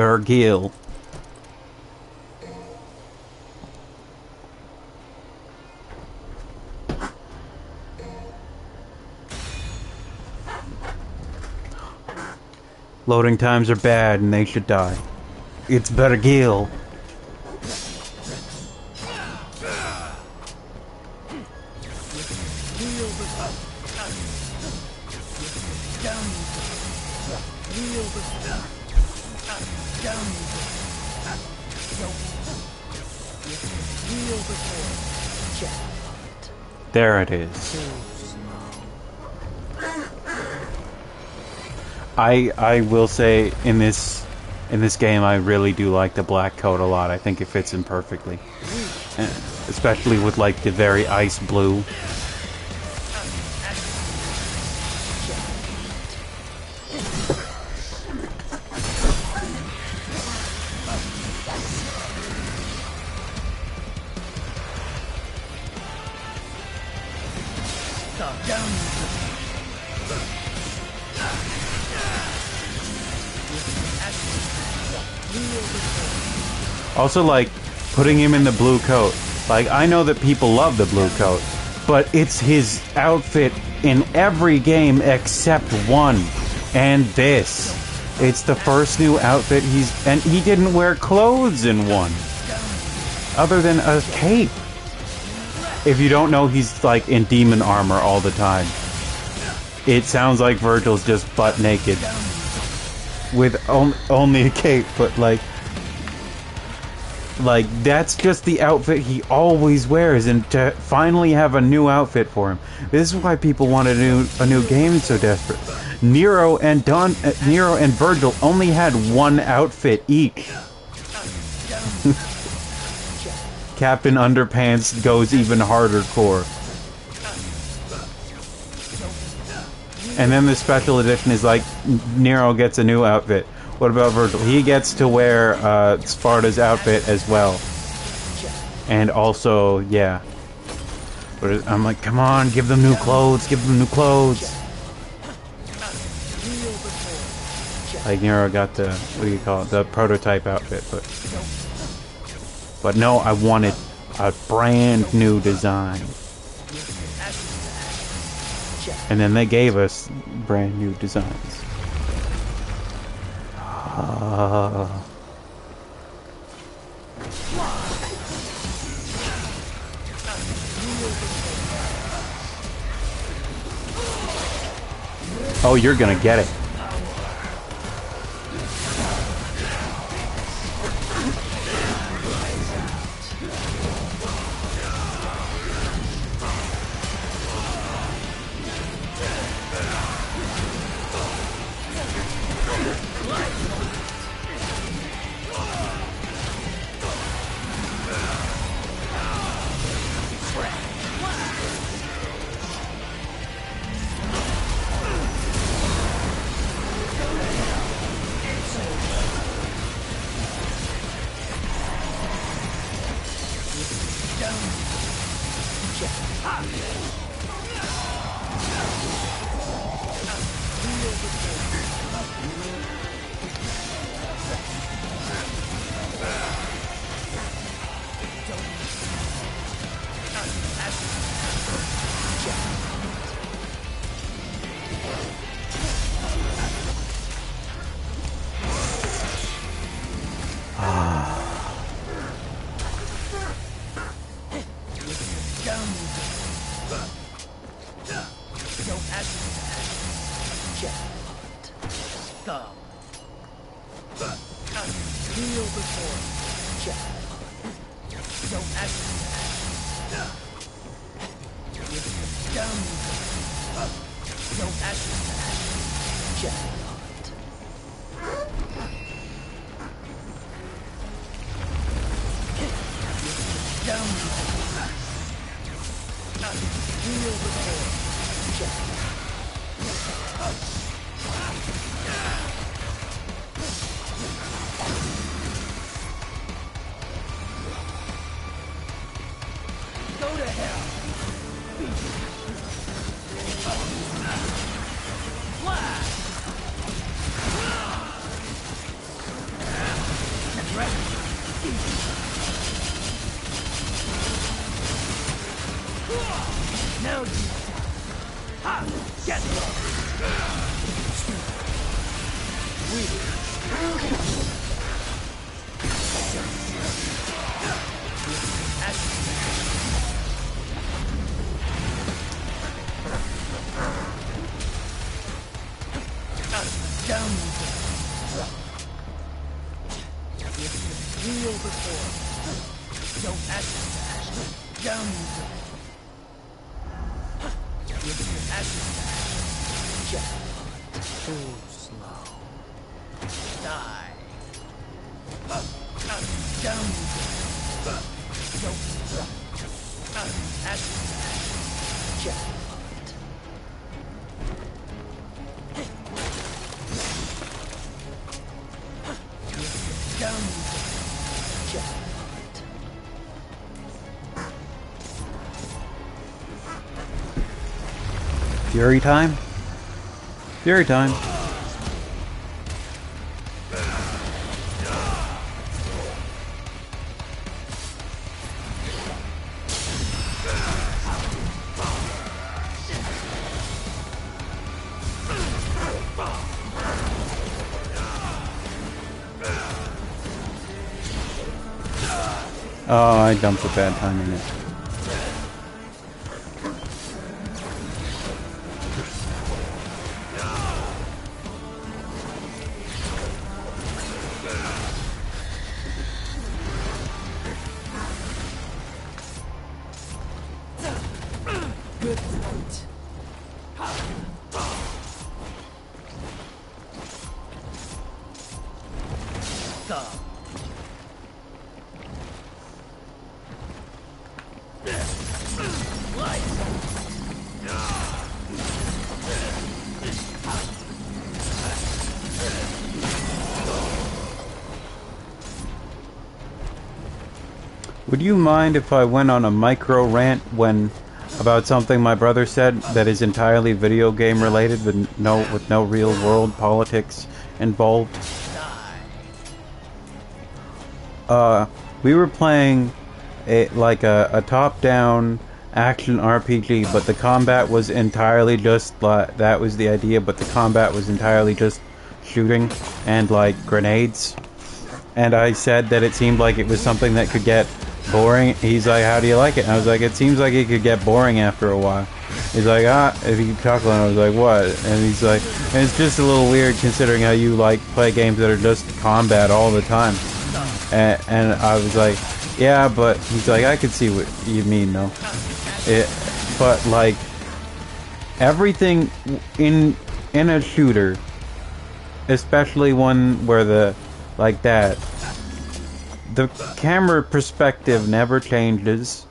Virgil. Loading times are bad and they should die. It's Virgil. There it is. I will say in this game I really do like the black coat a lot. I think it fits in perfectly, especially with like the very ice blue. Also, like, putting him in the blue coat. Like, I know that people love the blue coat, but it's his outfit in every game except one. And this. It's the first new outfit and he didn't wear clothes in one. Other than a cape. If you don't know, he's, like, in demon armor all the time. It sounds like Virgil's just butt naked. With only a cape, but, like, that's just the outfit he always wears, and to finally have a new outfit for him. This is why people want a new game so desperate. Nero and Virgil only had one outfit each. Captain Underpants goes even harder core. And then the special edition is like, Nero gets a new outfit. What about Virgil? He gets to wear Sparta's outfit as well. And also, yeah. But I'm like, come on, give them new clothes, give them new clothes. Like Nero got the, what do you call it, the prototype outfit, but no, I wanted a brand new design. And then they gave us brand new designs. Oh, you're gonna get it. Now you ha! Get down. Real before. Don't act down. Too slow. Die. Down. Fury time? Fury time. Oh, I dumped a bad time in it. Good fight. Would you mind if I went on a micro rant about something my brother said that is entirely video game related with no real world politics involved? We were playing a top-down action RPG, but the combat was entirely just that was the idea, but the combat was entirely just shooting and like grenades. And I said that it seemed like it was something that could get boring. He's like, how do you like it? And I was like, it seems like it could get boring after a while. He's like, if you keep chuckling. I was like, what? And he's like, and it's just a little weird considering how you like play games that are just combat all the time. And I was like, yeah, but he's like, I could see what you mean though. But like everything in a shooter, especially one where the camera perspective never changes.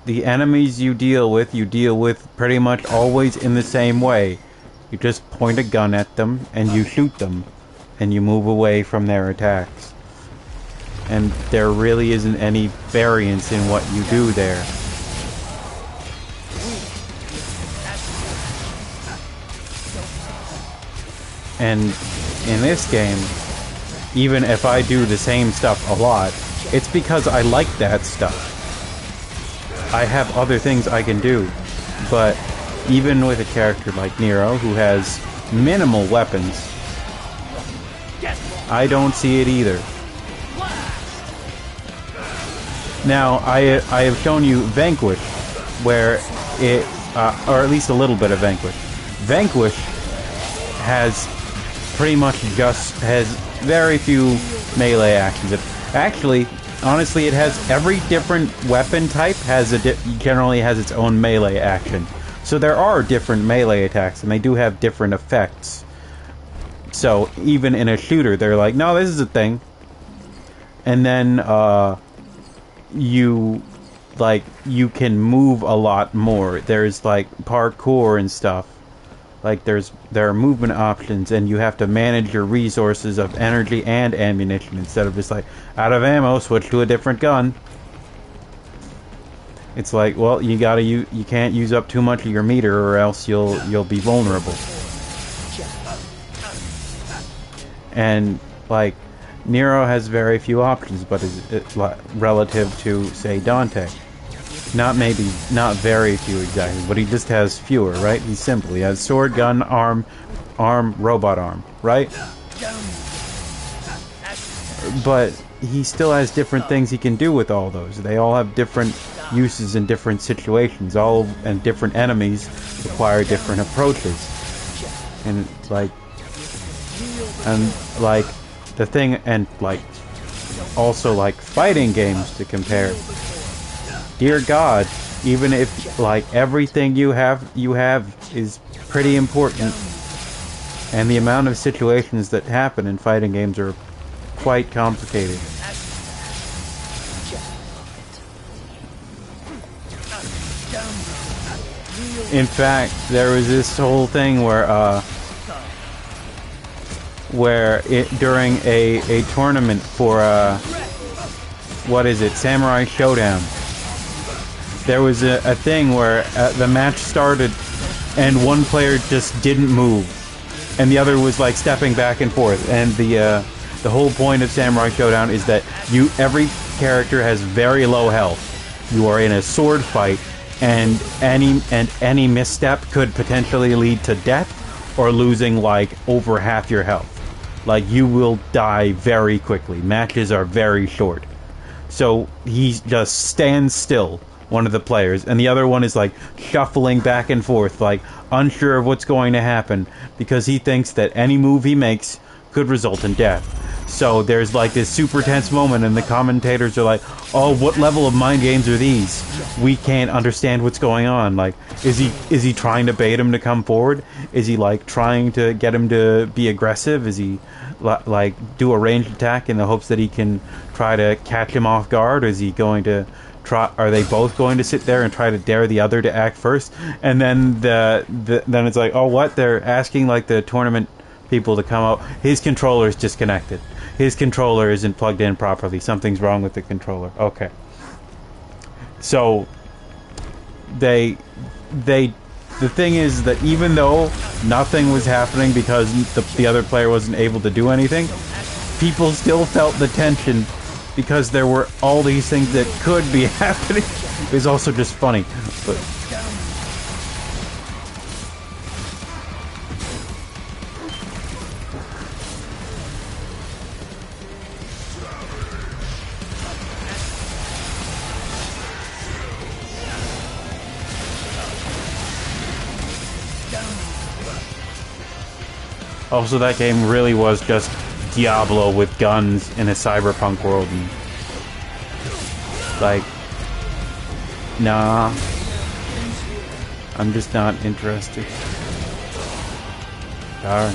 The enemies you deal with pretty much always in the same way. You just point a gun at them and you shoot them and you move away from their attacks. And there really isn't any variance in what you do there. And in this game, even if I do the same stuff a lot, it's because I like that stuff. I have other things I can do. But even with a character like Nero, who has minimal weapons, I don't see it either. Now, I have shown you Vanquish, where it, or at least a little bit of Vanquish. Vanquish has pretty much has very few melee actions. Actually, honestly, it has every different weapon type generally has its own melee action. So there are different melee attacks, and they do have different effects. So even in a shooter, they're like, no, this is a thing. And then you can move a lot more. There's like parkour and stuff. Like there are movement options, and you have to manage your resources of energy and ammunition instead of just like out of ammo, switch to a different gun. It's like, well, you can't use up too much of your meter, or else you'll be vulnerable. And like Nero has very few options, but is relative to, say, Dante. Not very few exactly, but he just has fewer, right? He's simple. He has sword, gun, arm, robot arm, right? But he still has different things he can do with all those. They all have different uses in different situations. And different enemies require different approaches. And the thing, and also fighting games to compare. Dear God, even if everything you have is pretty important, and the amount of situations that happen in fighting games are quite complicated. In fact, there was this whole thing where during a tournament for what is it, Samurai Showdown, there was a thing where the match started and one player just didn't move, and the other was stepping back and forth. And the whole point of Samurai Showdown is that every character has very low health. You are in a sword fight, and any misstep could potentially lead to death or losing over half your health. You will die very quickly. Matches are very short. So he just stands still, one of the players, and the other one is shuffling back and forth, unsure of what's going to happen, because he thinks that any move he makes could result in death. So there's this super tense moment, and the commentators are like, "Oh, what level of mind games are these? We can't understand what's going on. Is he trying to bait him to come forward? Is he trying to get him to be aggressive? Is he do a ranged attack in the hopes that he can try to catch him off guard? Or is he going to try? Are they both going to sit there and try to dare the other to act first?" And then then it's oh, what? They're asking the tournament people to come out. His controller is disconnected. His controller isn't plugged in properly. Something's wrong with the controller. Okay. So the thing is that even though nothing was happening because the other player wasn't able to do anything, people still felt the tension because there were all these things that could be happening. It was also just funny. But also, that game really was just Diablo with guns in a cyberpunk world. And, nah. I'm just not interested. Darn.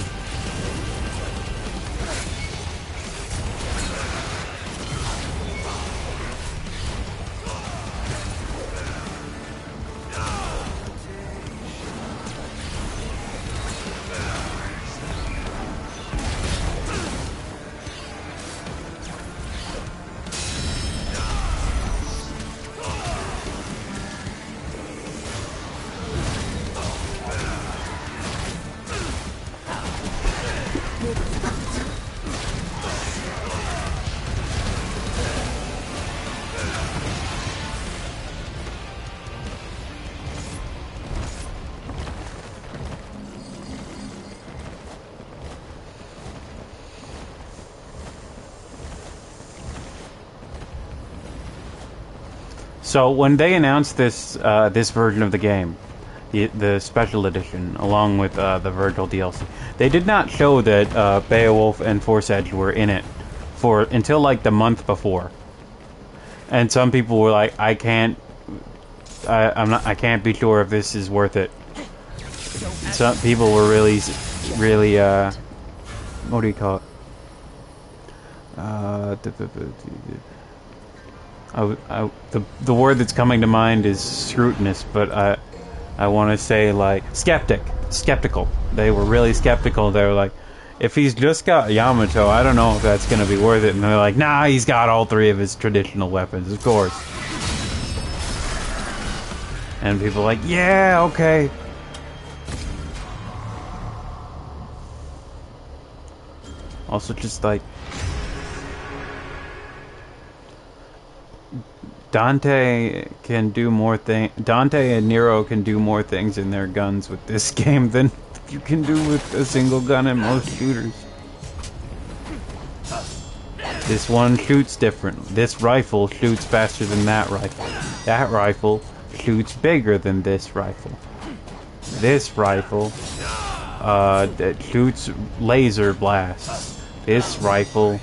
So when they announced this version of the game, the special edition, along with the Virgil DLC, they did not show that Beowulf and Force Edge were in it until the month before. And some people were like, I can't be sure if this is worth it. Some people were really, what do you call it? The word that's coming to mind is scrutinous, but I want to say skeptical. They were really skeptical. They were like, if he's just got Yamato, I don't know if that's going to be worth it. And they're like, nah, he's got all three of his traditional weapons, of course. And people are like, yeah, okay. Also, just Dante can do more things. Dante and Nero can do more things in their guns with this game than you can do with a single gun in most shooters. This one shoots different. This rifle shoots faster than that rifle. That rifle shoots bigger than this rifle. This rifle that shoots laser blasts. This rifle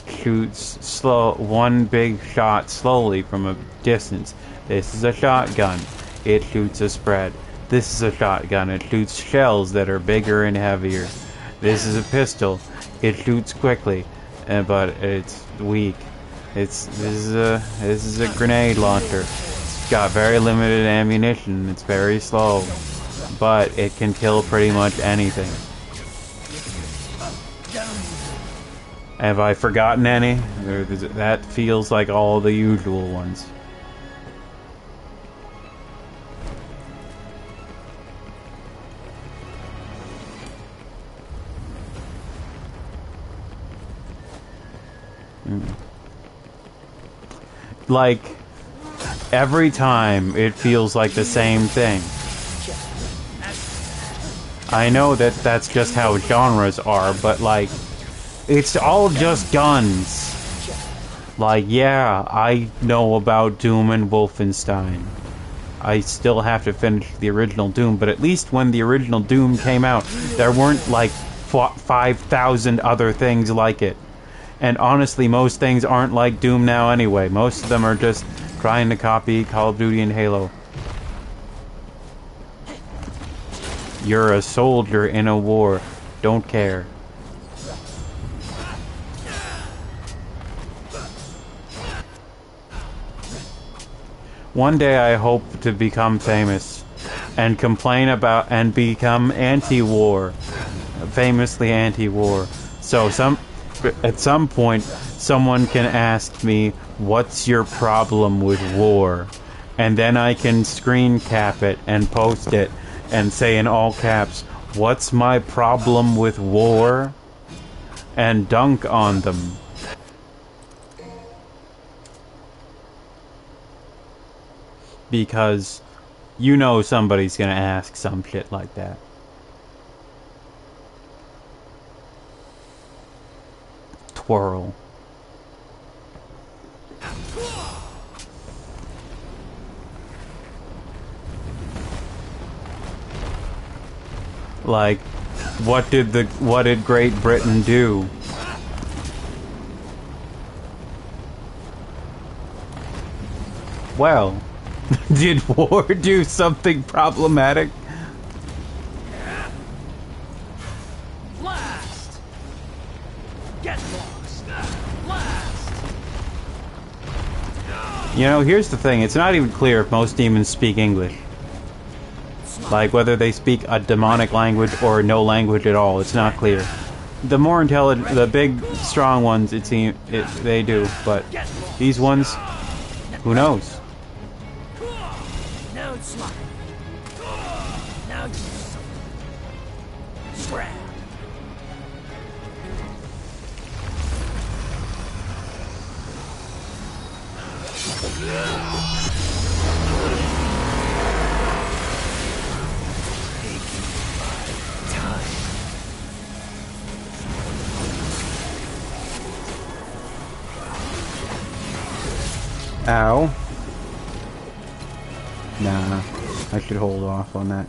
shoots one big shot slowly from a distance. This is a shotgun. It shoots a spread. This is a shotgun. It shoots shells that are bigger and heavier. This is a pistol. It shoots quickly, but it's weak. This is a grenade launcher. It's got very limited ammunition. It's very slow, but it can kill pretty much anything. Have I forgotten any? That feels like all the usual ones. Like, every time it feels like the same thing. I know that that's just how genres are, but like, it's all just guns. Like, yeah, I know about Doom and Wolfenstein. I still have to finish the original Doom, but at least when the original Doom came out, there weren't like 5,000 other things like it. And honestly, most things aren't like Doom now anyway. Most of them are just trying to copy Call of Duty and Halo. You're a soldier in a war. Don't care. One day I hope to become famous and complain about and become anti-war. Famously anti-war. So at some point someone can ask me, what's your problem with war? And then I can screen cap it and post it and say in all caps, what's my problem with war? And dunk on them. Because you know somebody's gonna ask some shit like that. Twirl. Like, what did Great Britain do? Well, did war do something problematic? Blast! Get lost! Blast! You know, here's the thing. It's not even clear if most demons speak English. Like, whether they speak a demonic language or no language at all. It's not clear. The more intelligent, the big, strong ones, they do. But these ones, who knows? Now it's like. Now it's scrap. Ow. Nah, I should hold off on that.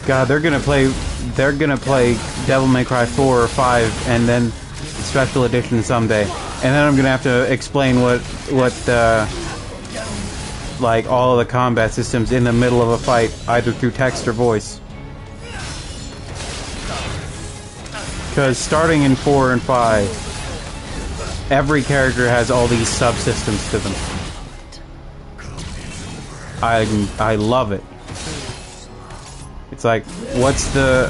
God, they're gonna play Devil May Cry 4 or 5 and then special edition someday. And then I'm gonna have to explain what like all of the combat systems in the middle of a fight, either through text or voice. Because starting in 4 and 5, every character has all these subsystems to them. I love it. It's like, what's the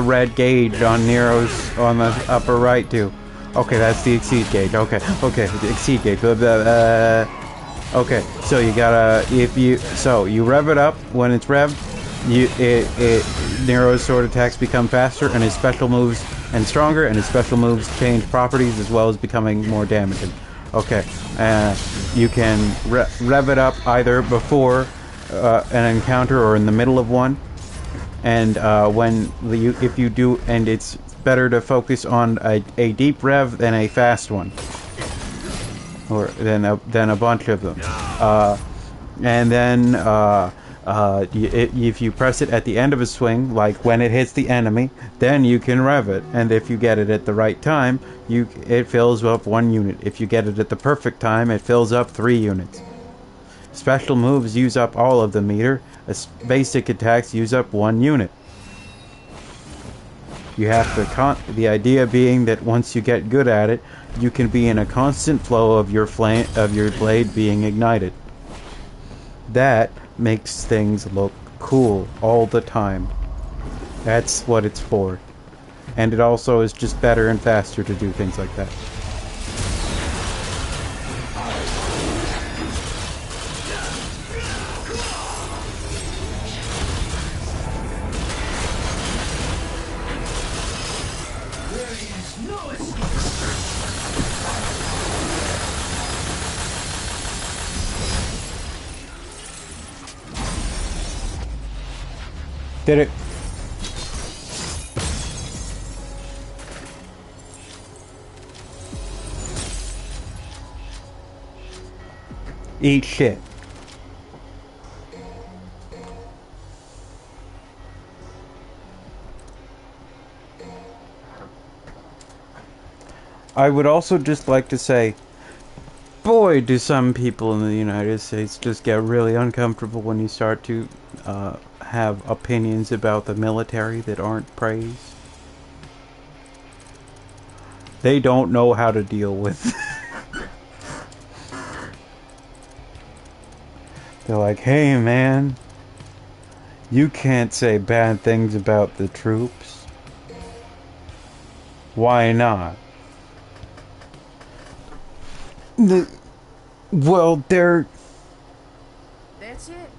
red gauge on Nero's on the upper right do? Okay, that's the exceed gauge. Okay, the exceed gauge. Okay, so you gotta you rev it up. When it's revved, Nero's sword attacks become faster, and his special moves and stronger, and his special moves change properties as well as becoming more damaging. Okay, you can rev it up either before an encounter or in the middle of one, and if you do, and it's better to focus on a deep rev than a fast one, or than a bunch of them. And then if you press it at the end of a swing, like when it hits the enemy, then you can rev it. And if you get it at the right time, it fills up 1 unit. If you get it at the perfect time, it fills up 3 units. Special moves use up all of the meter. Basic attacks use up 1 unit. You have to the idea being that once you get good at it, you can be in a constant flow of your blade being ignited. That makes things look cool all the time. That's what it's for. And it also is just better and faster to do things like that. Did it? Eat shit. I would also just like to say, boy, do some people in the United States just get really uncomfortable when you start to have opinions about the military that aren't praised. They don't know how to deal with. They're like, hey man, you can't say bad things about the troops. Why not? Well, they're... That's it.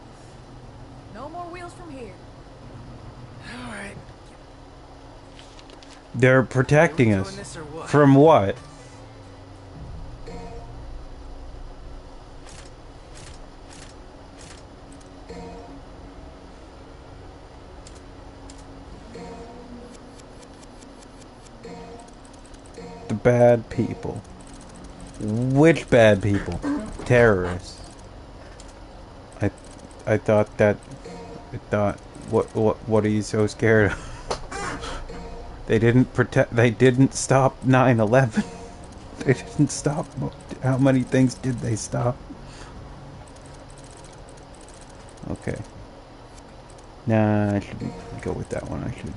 No more wheels from here. Alright. They're protecting us. Doing this or what? From what? The bad people. Which bad people? Terrorists. I thought what are you so scared of? They didn't stop 9/11. They didn't stop. How many things did they stop? Okay. Nah, I shouldn't go with that one. I should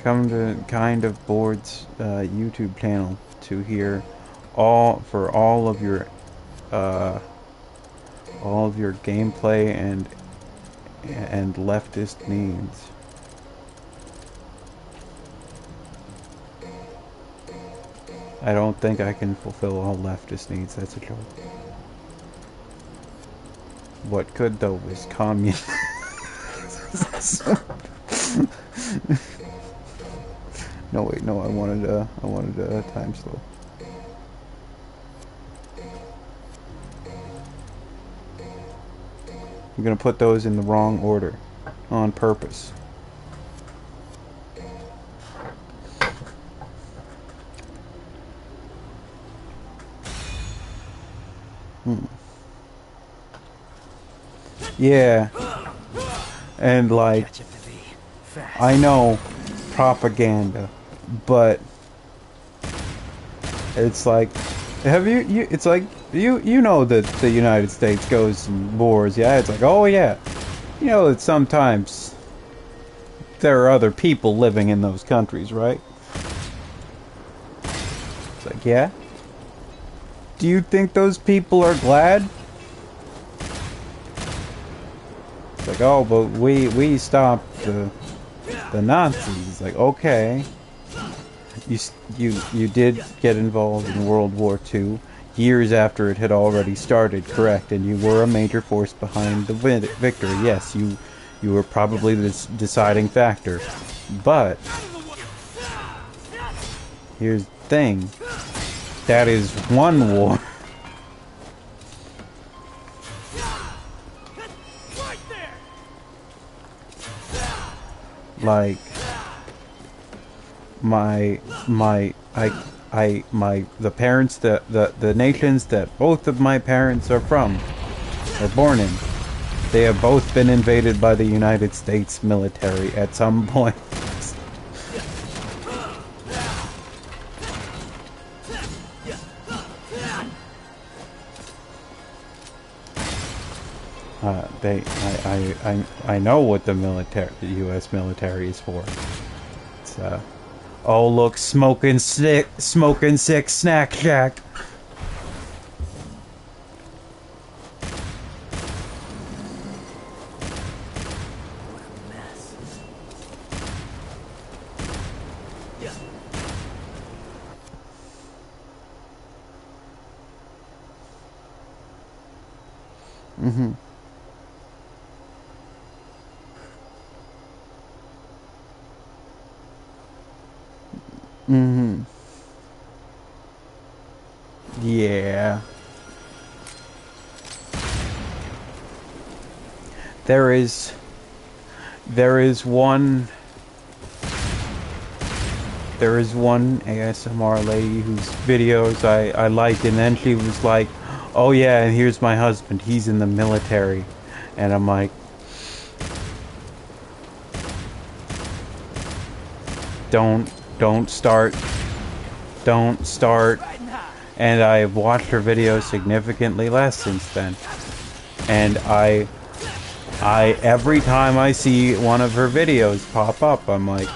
come to Kind of Bored's YouTube channel to hear all of your gameplay and leftist needs. I don't think I can fulfill all leftist needs. That's a joke. What could though is communism. No wait, no. I wanted a time slow. I'm gonna put those in the wrong order on purpose. Yeah. And like, I know propaganda, but it's like, it's like, you know that the United States goes in wars, yeah? It's like, oh yeah. You know that sometimes there are other people living in those countries, right? It's like, yeah? Do you think those people are glad? It's like, oh, but we stopped the Nazis. It's like, okay. You did get involved in World War II years after it had already started, correct? And you were a major force behind the victory. Yes, you were probably the deciding factor. But here's the thing. That is one war. Like the parents, the nations that both of my parents are from, are born in, they have both been invaded by the United States military at some point. I know what the U.S. military is for. It's oh look, smoking sick snack shack. What a mess. Mm-hmm. Mm-hmm. Yeah. There is one ASMR lady whose videos I liked, and then she was like, oh yeah, and here's my husband, he's in the military. And I'm like, don't start. And I've watched her videos significantly less since then. And I every time I see one of her videos pop up, I'm like,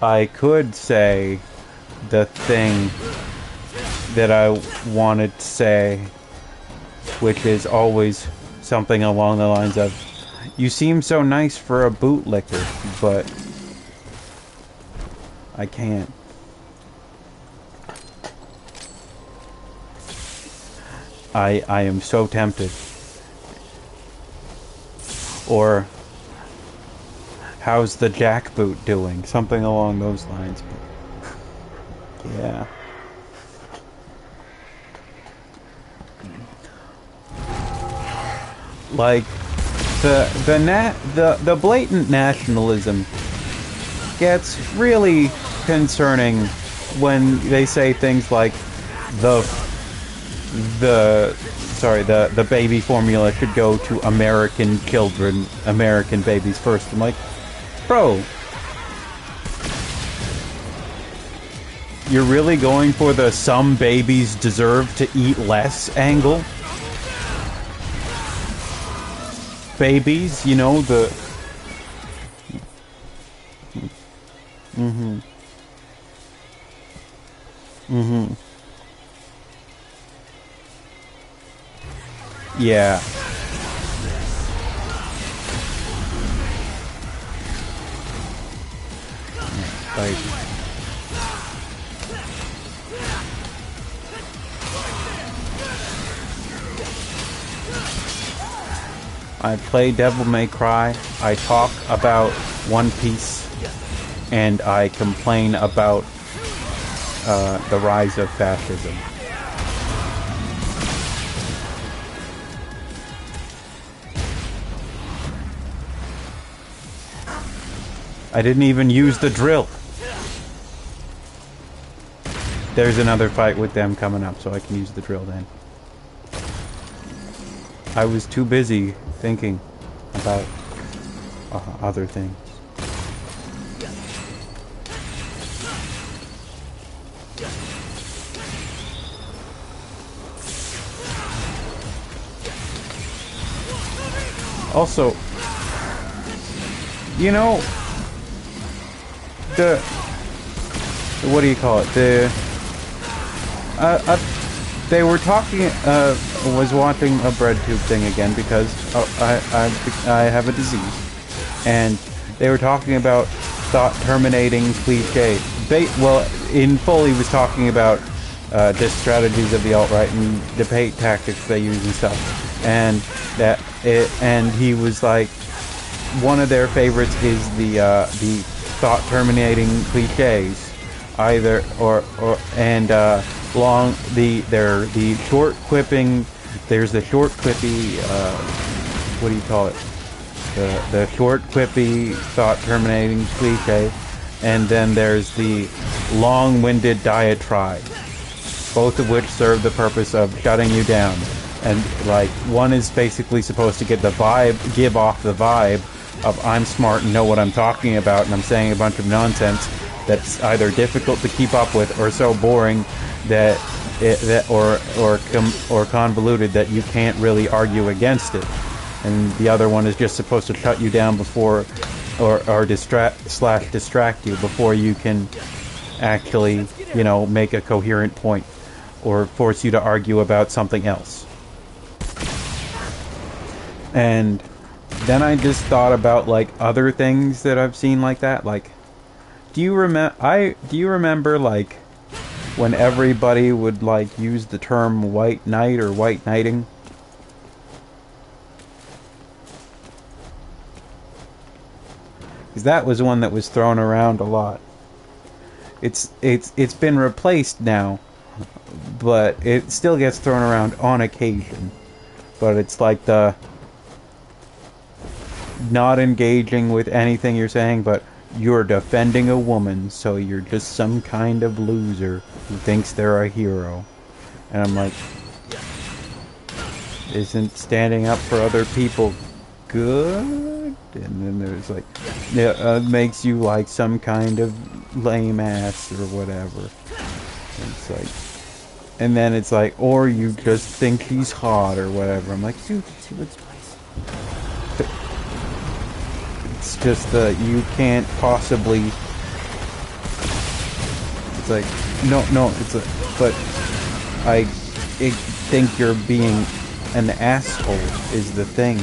I could say the thing that I wanted to say, which is always something along the lines of, you seem so nice for a bootlicker, but I can't. I am so tempted. Or, how's the jackboot doing? Something along those lines. Yeah. Like, the blatant nationalism gets really concerning when they say things like the baby formula should go to American children, American babies first. I'm like, bro, you're really going for the some babies deserve to eat less angle? Babies, you know, the... Mm-hmm. Mm-hmm. Yeah. Like... I play Devil May Cry, I talk about One Piece, and I complain about the rise of fascism. I didn't even use the drill. There's another fight with them coming up, so I can use the drill then. I was too busy thinking about other things. Also, you know, what do you call it? they were talking, was wanting a bread tube thing again because I have a disease. And they were talking about thought-terminating cliche. Well, in full he was talking about the strategies of the alt-right and debate tactics they use and stuff. And he was like, one of their favorites is the thought-terminating cliches, either the short quipping. There's the short quippy. What do you call it? The short quippy thought-terminating cliche, and then there's the long-winded diatribe. Both of which serve the purpose of shutting you down. And like one is basically supposed to give off the vibe of I'm smart and know what I'm talking about, and I'm saying a bunch of nonsense that's either difficult to keep up with or so boring or convoluted that you can't really argue against it. And the other one is just supposed to shut you down before or distract you before you can actually, make a coherent point or force you to argue about something else. And then I just thought about like other things that I've seen like that. Like, do you remember like when everybody would like use the term white knight or white knighting? Because that was one that was thrown around a lot. It's been replaced now, but it still gets thrown around on occasion. But it's like the not engaging with anything you're saying, but you're defending a woman, so you're just some kind of loser who thinks they're a hero. And I'm like, isn't standing up for other people good? And then there's like, makes you like some kind of lame ass or whatever. And it's like, and then it's like, or you just think he's hot or whatever. I'm like, dude, it's just that you can't possibly. It's like, no, it's a, but I think you're being an asshole is the thing.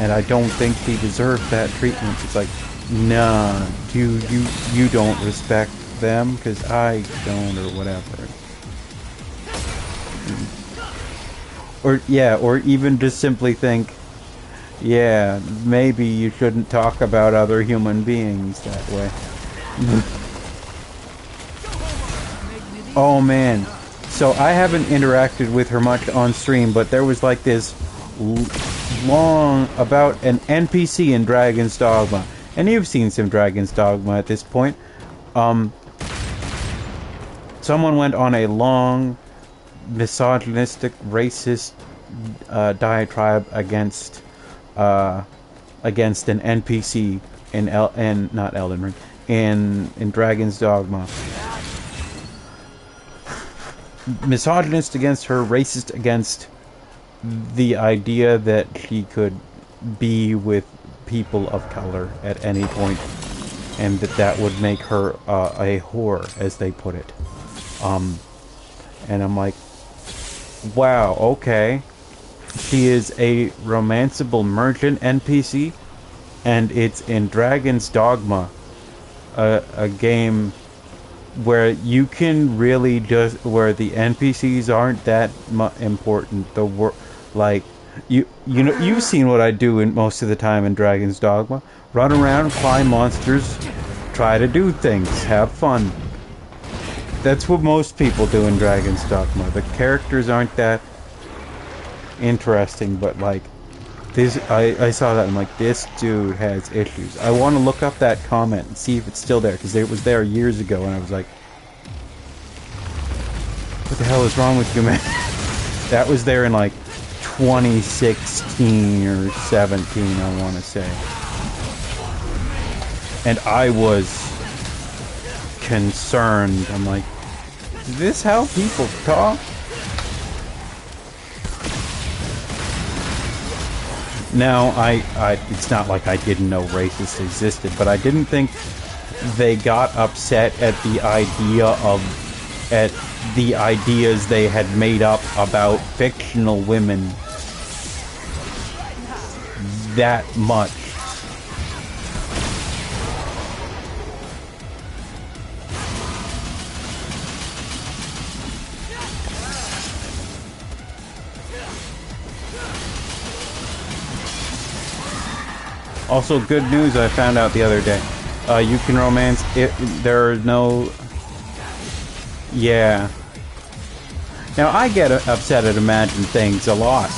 And I don't think he deserved that treatment. It's like, nah, you don't respect them because I don't, or whatever. Or even just simply think, yeah, maybe you shouldn't talk about other human beings that way. Oh man, so I haven't interacted with her much on stream, but there was like this long about an NPC in Dragon's Dogma, and you've seen some Dragon's Dogma at this point. Someone went on a long misogynistic, racist diatribe against an NPC in not Elden Ring, in Dragon's Dogma. Misogynist against her, racist against the idea that she could be with people of color at any point, and that would make her a whore, as they put it. And I'm like, wow, okay. She is a romanceable merchant NPC, and it's in Dragon's Dogma, a game where you can really just, where the NPCs aren't that important. Like, you've seen what I do in most of the time in Dragon's Dogma. Run around, climb monsters, try to do things, have fun. That's what most people do in Dragon's Dogma. The characters aren't that interesting, but like, this, I saw that and I'm like, this dude has issues. I want to look up that comment and see if it's still there, because it was there years ago, and I was like, what the hell is wrong with you, man? That was there in like 2016 or 17, I want to say. And I was concerned. I'm like, is this how people talk? Now, it's not like I didn't know racists existed, but I didn't think they got upset at the ideas they had made up about fictional women that much. Also, good news I found out the other day. You can romance it. There are no... Yeah. Now, I get upset at Imagine Things a lot.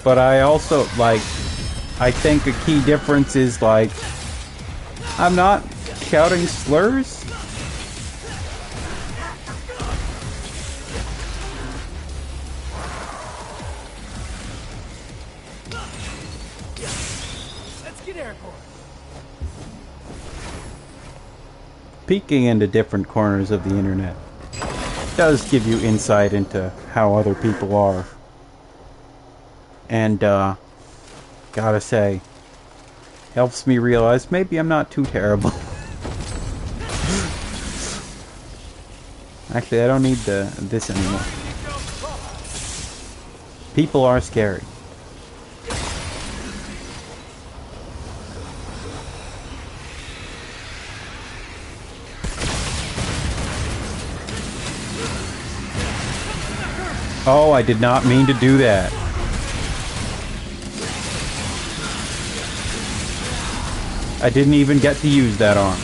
But I also, like... I think a key difference is, like... I'm not shouting slurs. Peeking into different corners of the internet does give you insight into how other people are. And, gotta say, helps me realize maybe I'm not too terrible. Actually, I don't need this anymore. People are scary. Oh, I did not mean to do that. I didn't even get to use that arm.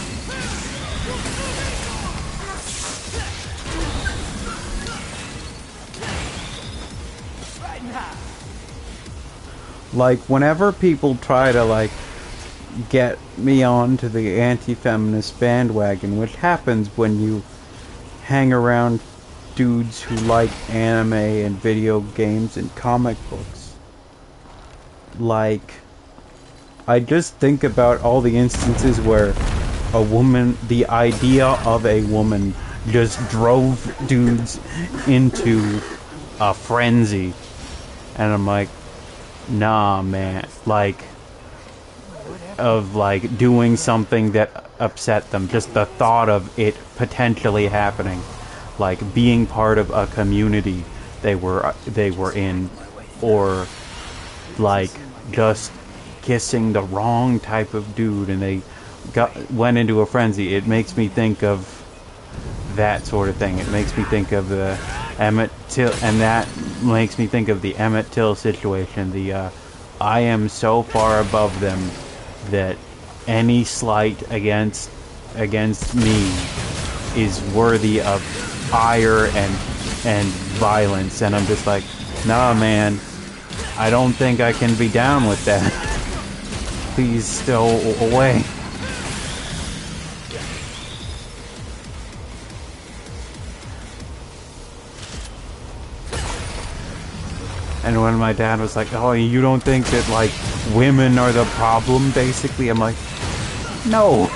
Like, whenever people try to, like, get me onto the anti-feminist bandwagon, which happens when you hang around dudes who like anime and video games and comic books. Like, I just think about all the instances where a woman, the idea of a woman, just drove dudes into a frenzy. And I'm like, nah, man. Like, of like doing something that upset them. Just the thought of it potentially happening. Like being part of a community they were in, or like just kissing the wrong type of dude and they went into a frenzy. It makes me think of that sort of thing. It makes me think of the Emmett Till, and that makes me think of the Emmett Till situation. The I am so far above them that any slight against me is worthy of ire and violence, and I'm just like, nah, man, I don't think I can be down with that. Please stow away. And when my dad was like, oh, you don't think that, like, women are the problem, basically? I'm like, no.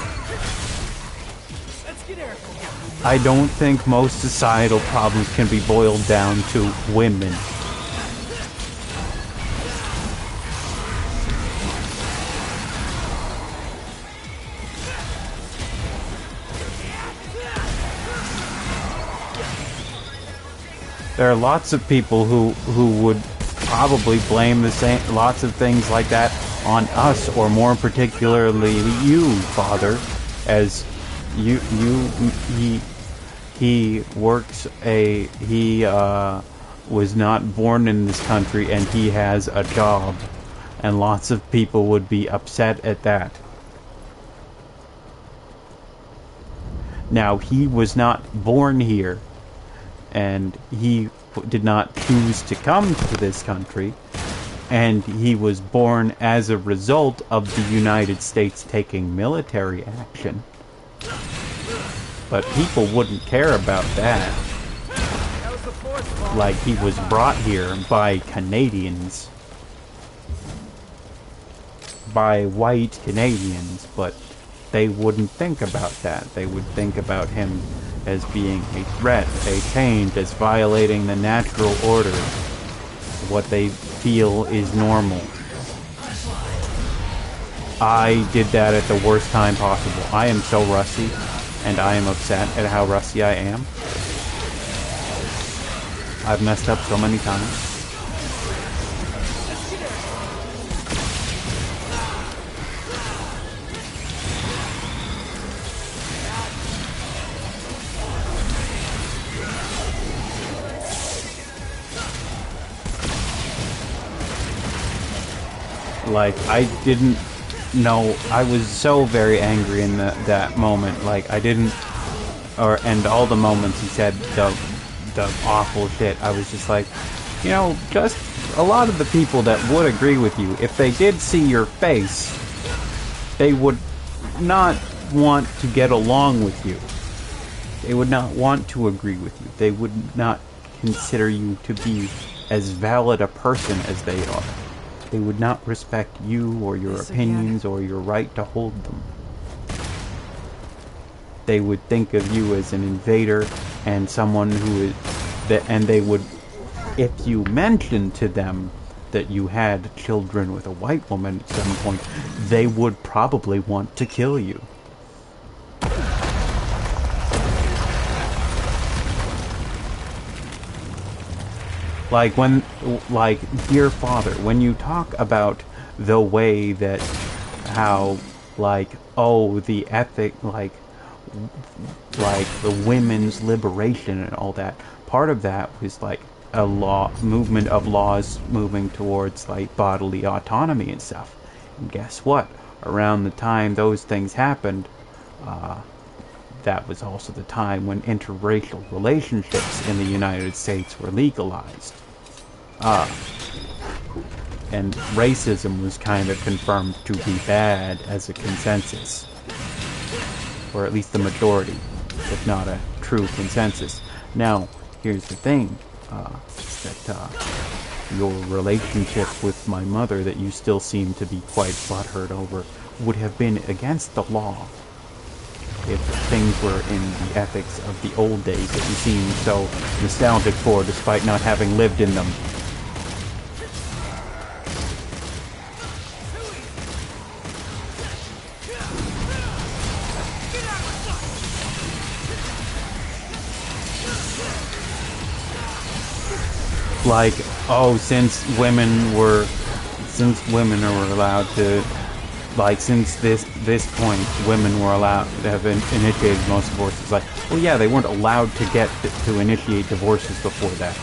I don't think most societal problems can be boiled down to women. There are lots of people who would probably blame lots of things like that on us, or more particularly you, Father, as he was not born in this country and he has a job, and lots of people would be upset at that. Now, he was not born here, and he did not choose to come to this country, and he was born as a result of the United States taking military action. But people wouldn't care about that. Like, he was brought here by Canadians. By white Canadians, but they wouldn't think about that. They would think about him as being a threat, a change, as violating the natural order, what they feel is normal. I did that at the worst time possible. I am so rusty, and I am upset at how rusty I am. I've messed up so many times. Like, I didn't know, I was so very angry in that moment. Like, I didn't, and all the moments he said the awful shit, I was just like, you know, just a lot of the people that would agree with you, if they did see your face, they would not want to get along with you. They would not want to agree with you. They would not consider you to be as valid a person as they are. They would not respect you or your opinions or your right to hold them. They would think of you as an invader and someone who is... and they would... If you mentioned to them that you had children with a white woman at some point, they would probably want to kill you. Like, when, like, dear father, when you talk about the way that, how, like, oh, the ethic, like the women's liberation and all that, part of that was, like, a movement of laws moving towards, like, bodily autonomy and stuff. And guess what? Around the time those things happened, that was also the time when interracial relationships in the United States were legalized. And racism was kind of confirmed to be bad as a consensus. Or at least the majority, if not a true consensus. Now, here's the thing, that your relationship with my mother that you still seem to be quite butthurt over would have been against the law if things were in the ethics of the old days that you seem so nostalgic for despite not having lived in them. Like, oh, since women were allowed to, like, since this point, women were allowed to have initiated most divorces. Like, well, yeah, they weren't allowed to initiate divorces before that.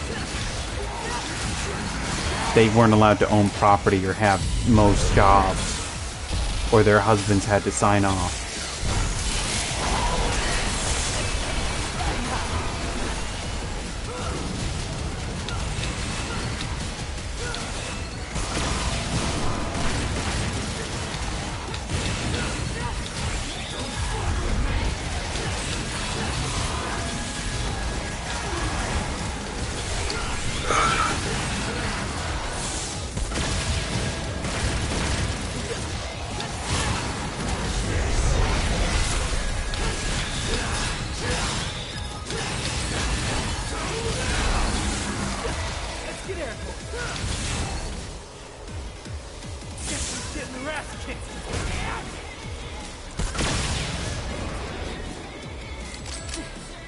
They weren't allowed to own property or have most jobs, or their husbands had to sign off.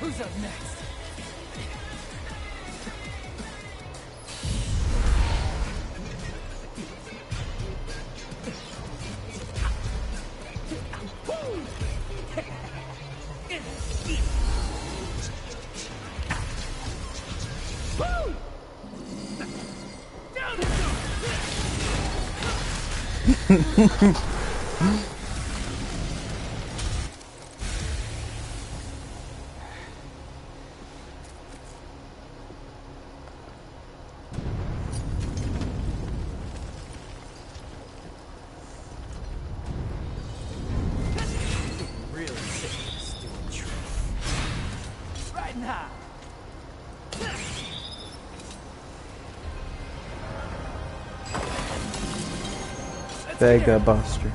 Who's up next? Vega Buster.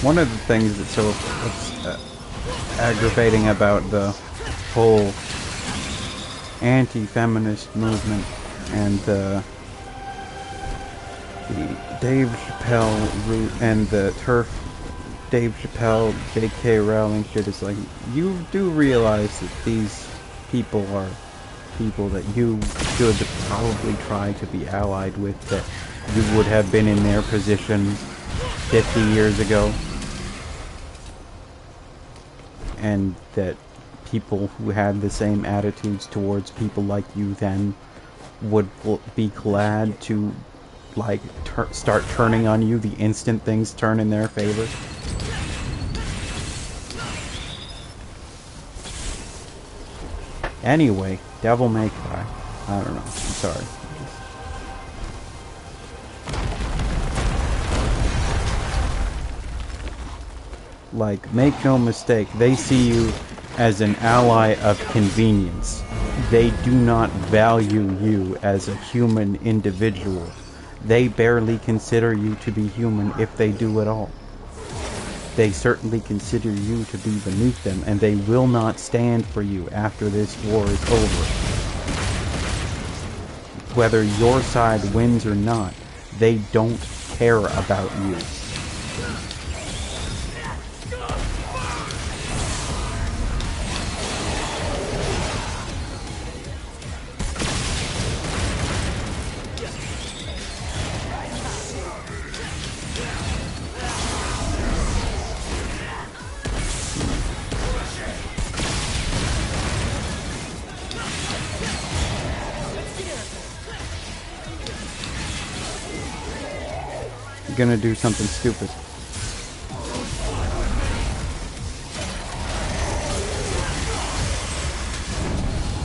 One of the things that's so aggravating about the whole anti-feminist movement and the Dave Chappelle and the turf Dave Chappelle, J.K. Rowling shit is like, you do realize that these people are people that you should probably try to be allied with, that you would have been in their position 50 years ago, and that people who had the same attitudes towards people like you then would be glad to like start turning on you the instant things turn in their favor. Anyway, Devil May Cry. I don't know. I'm sorry. Like, make no mistake, they see you as an ally of convenience. They do not value you as a human individual. They barely consider you to be human, if they do at all. They certainly consider you to be beneath them, and they will not stand for you after this war is over. Whether your side wins or not, they don't care about you. Gonna do something stupid.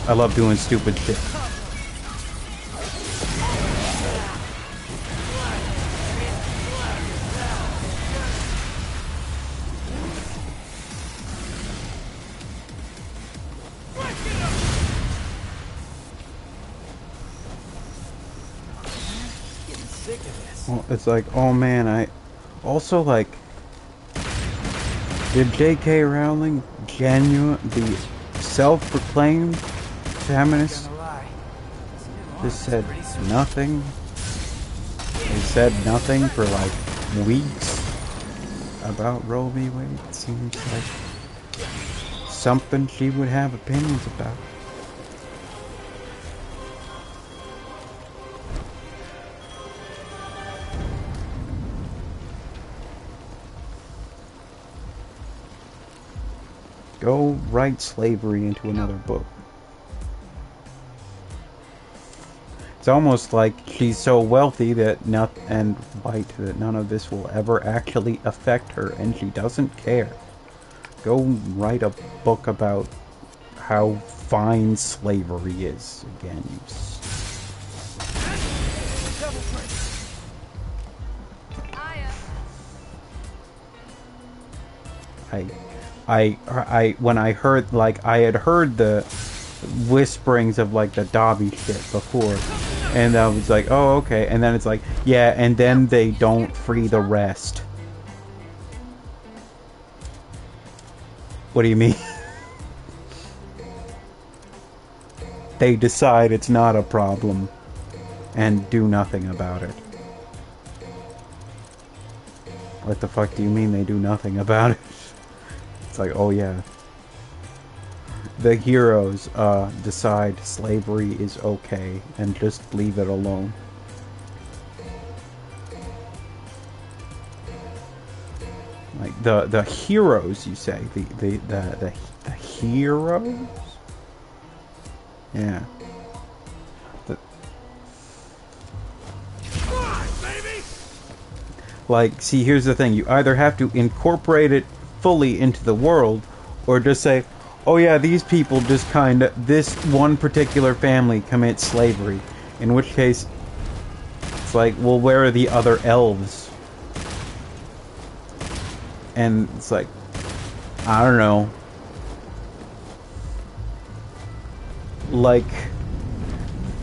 I love doing stupid shit. Well, it's like, oh man, I also like, did J.K. Rowling the self-proclaimed feminist just said nothing? They said nothing for like weeks about Roe v. Wade. It seems like something she would have opinions about. Go write slavery into another book. It's almost like she's so wealthy that and white that none of this will ever actually affect her, and she doesn't care. Go write a book about how fine slavery is again. When I heard, like, I had heard the whisperings of like the Dobby shit before, and I was like, oh okay, and then it's like, yeah, and then they don't free the rest. What do you mean? They decide it's not a problem and do nothing about it. What the fuck do you mean they do nothing about it? It's like, oh yeah. The heroes decide slavery is okay and just leave it alone. Like the heroes, you say? The heroes? Yeah. Like, see, here's the thing. You either have to incorporate it fully into the world, or just say, oh yeah, these people just this one particular family commits slavery. In which case, it's like, well, where are the other elves? And it's like, I don't know. Like,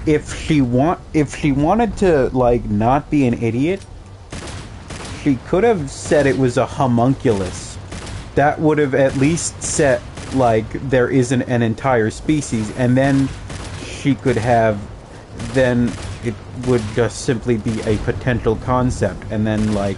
if she wanted to, like, not be an idiot, she could have said it was a homunculus. That would have at least set, like, there isn't an entire species, and then she could have, then it would just simply be a potential concept, and then, like,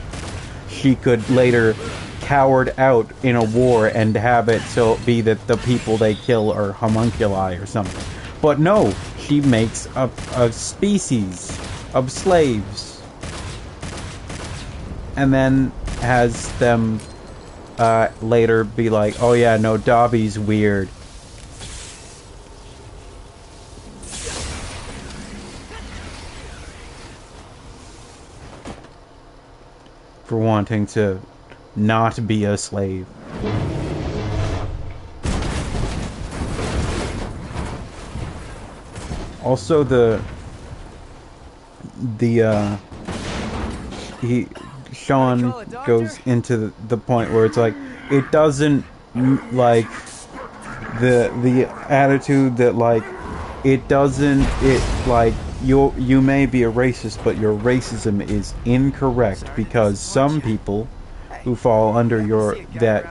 she could later coward out in a war and have it so be that the people they kill are homunculi or something. But no, she makes a species of slaves. And then has them later be like, oh yeah, no, Dobby's weird. For wanting to not be a slave. Also, Sean goes into the point where it's like, it doesn't, like, the attitude that, like, it doesn't, like, you may be a racist, but your racism is incorrect, because some people who fall under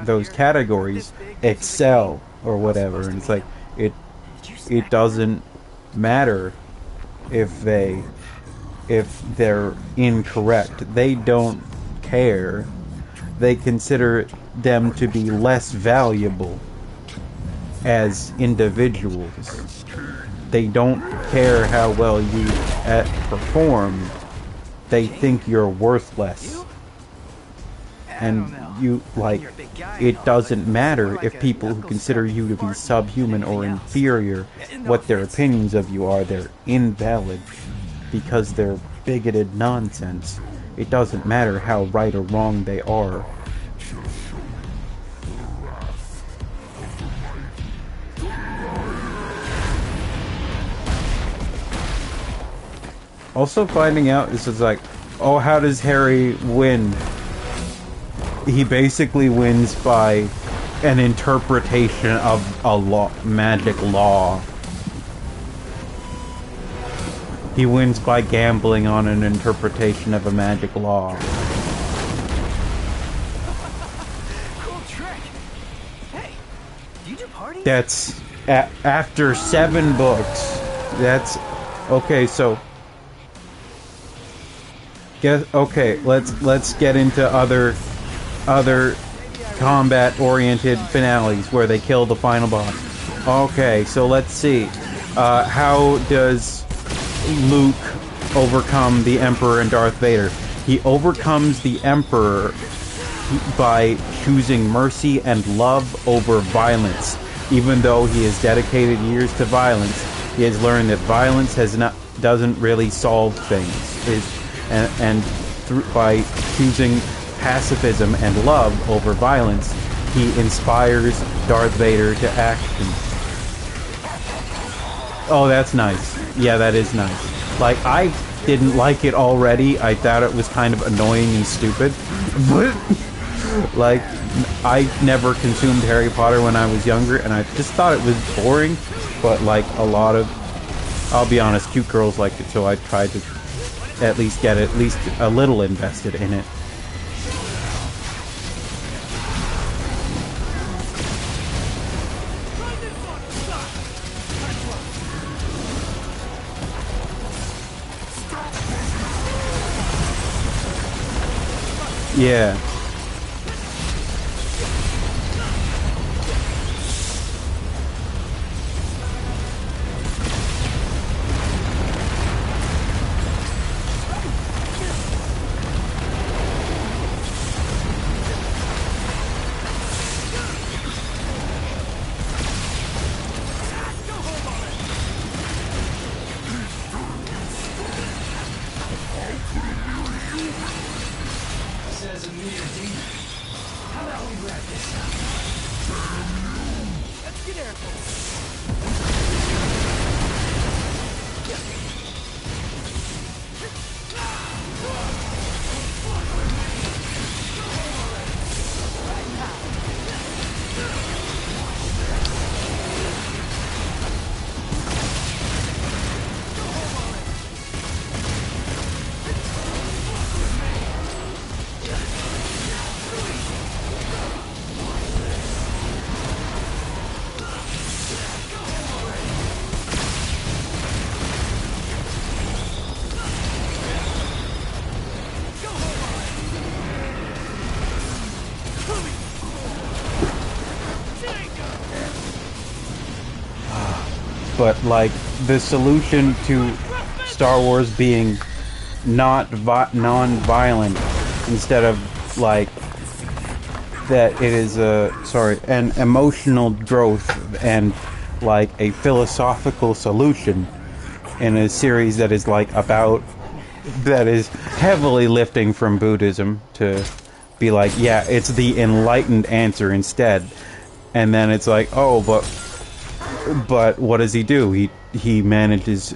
those categories excel or whatever, and it's like, it doesn't matter if they're incorrect. They don't care. They consider them to be less valuable as individuals. They don't care how well you perform. They think you're worthless. And you, like, it doesn't matter if people who consider you to be subhuman or inferior, what their opinions of you are, they're invalid because they're bigoted nonsense. It doesn't matter how right or wrong they are. Also finding out, this is like, oh, how does Harry win? He basically wins by an interpretation of a magic law. He wins by gambling on an interpretation of a magic law. Cool trick. Hey, do you do parties? That's after 7 books. That's okay. So, let's get into other combat-oriented finales where they kill the final boss. Okay, so let's see. How does Luke overcome the Emperor and Darth Vader? He overcomes the Emperor by choosing mercy and love over violence. Even though he has dedicated years to violence, he has learned that violence doesn't really solve things. By choosing pacifism and love over violence, he inspires Darth Vader to action. Oh, that's nice. Yeah, that is nice. Like, I didn't like it already. I thought it was kind of annoying and stupid. But, like, I never consumed Harry Potter when I was younger, and I just thought it was boring. But, like, a lot of, I'll be honest, cute girls liked it, so I tried to at least get at least a little invested in it. Yeah. but like the solution to Star Wars being not non-violent instead of like that it is an emotional growth and like a philosophical solution in a series that is like about that is heavily lifting from Buddhism to be like, yeah, it's the enlightened answer instead. And then it's like, oh, but what does he do? He manages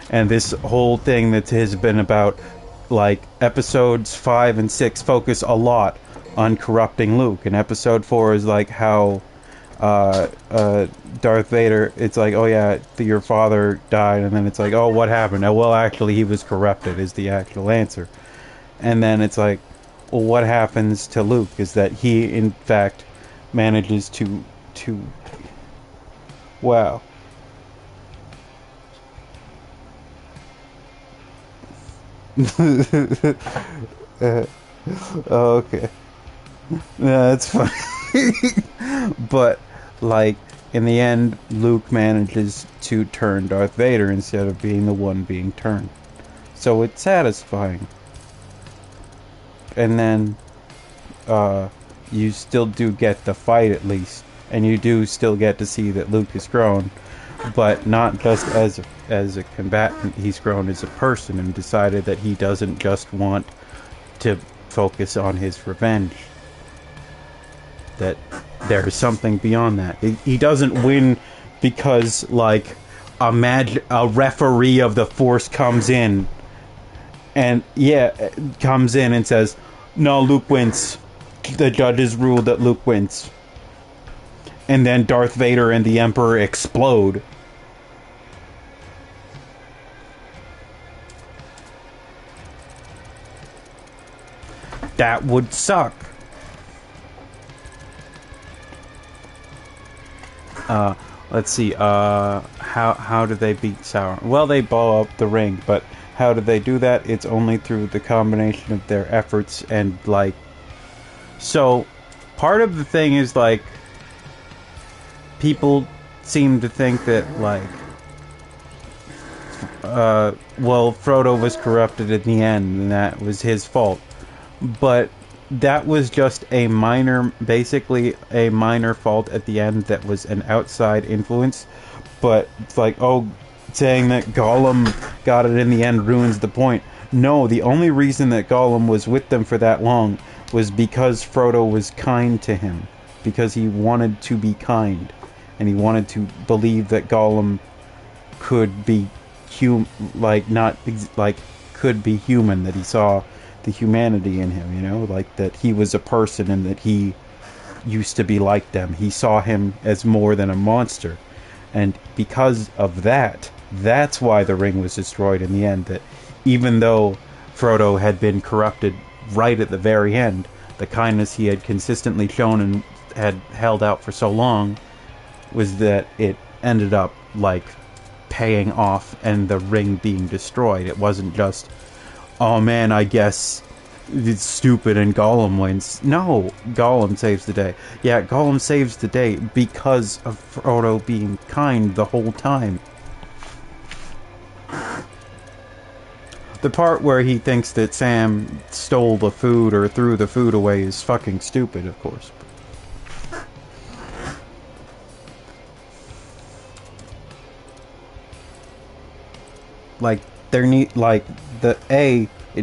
and this whole thing that has been about like episodes 5 and 6 focus a lot on corrupting Luke, and episode 4 is like how Darth Vader, it's like, oh yeah, your father died, and then it's like, oh, what happened? Oh, well, actually he was corrupted is the actual answer. And then it's like, well, what happens to Luke is that he in fact manages to wow. Okay. Yeah, that's fine. But like in the end, Luke manages to turn Darth Vader instead of being the one being turned. So it's satisfying. And then you still do get the fight at least, and you do still get to see that Luke has grown, but not just as a combatant. He's grown as a person and decided that he doesn't just want to focus on his revenge. That there is something beyond that. He doesn't win because like a referee of the Force comes in and says, no, Luke wins. The judges ruled that Luke wins. And then Darth Vader and the Emperor explode. That would suck. Let's see, how do they beat Sauron? Well, they blow up the ring, but how do they do that? It's only through the combination of their efforts and, like... So, part of the thing is, like... People seem to think that, like... well, Frodo was corrupted in the end, and that was his fault. But... that was just basically a minor fault at the end that was an outside influence. But it's like, oh, saying that Gollum got it in the end ruins the point. No, the only reason that Gollum was with them for that long was because Frodo was kind to him. Because he wanted to be kind. And he wanted to believe that Gollum could be could be human, that he saw the humanity in him, you know, like that he was a person and that he used to be like them. He saw him as more than a monster, and because of that, that's why the ring was destroyed in the end. That even though Frodo had been corrupted right at the very end, the kindness he had consistently shown and had held out for so long was that it ended up like paying off and the ring being destroyed. It wasn't just, oh man, I guess it's stupid and Gollum wins. No, Gollum saves the day. Yeah, Gollum saves the day because of Frodo being kind the whole time. The part where he thinks that Sam stole the food or threw the food away is fucking stupid, of course. Like, it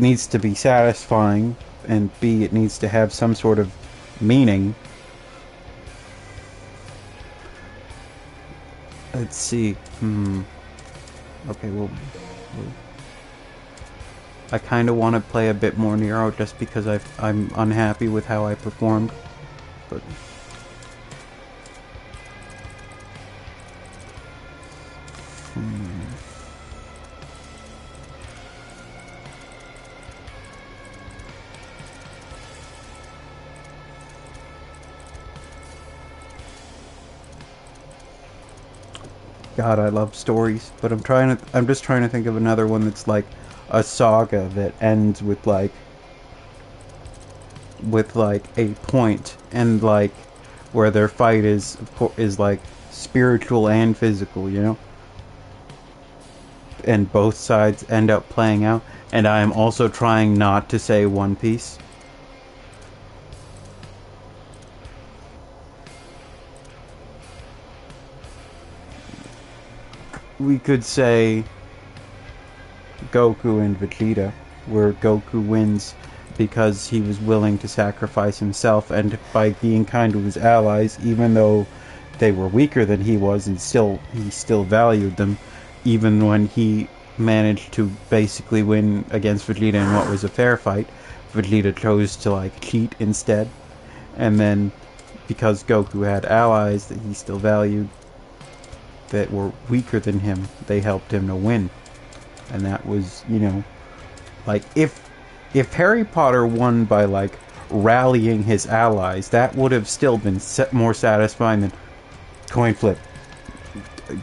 needs to be satisfying, and B, it needs to have some sort of meaning. Let's see. Okay, well I kind of want to play a bit more Nero just because I'm unhappy with how I performed. But... God, I love stories, but I'm just trying to think of another one that's like a saga that ends with like a point, and like where their fight is like spiritual and physical, you know? and both sides end up playing out. And I am also trying not to say One Piece. We could say Goku and Vegeta, where Goku wins because he was willing to sacrifice himself, and by being kind to his allies, even though they were weaker than he was, and he still valued them, even when he managed to basically win against Vegeta in what was a fair fight. Vegeta chose to like cheat instead, and then because Goku had allies that he still valued that were weaker than him, they helped him to win. And that was, you know, like if Harry Potter won by like rallying his allies, that would have still been more satisfying than coin flip,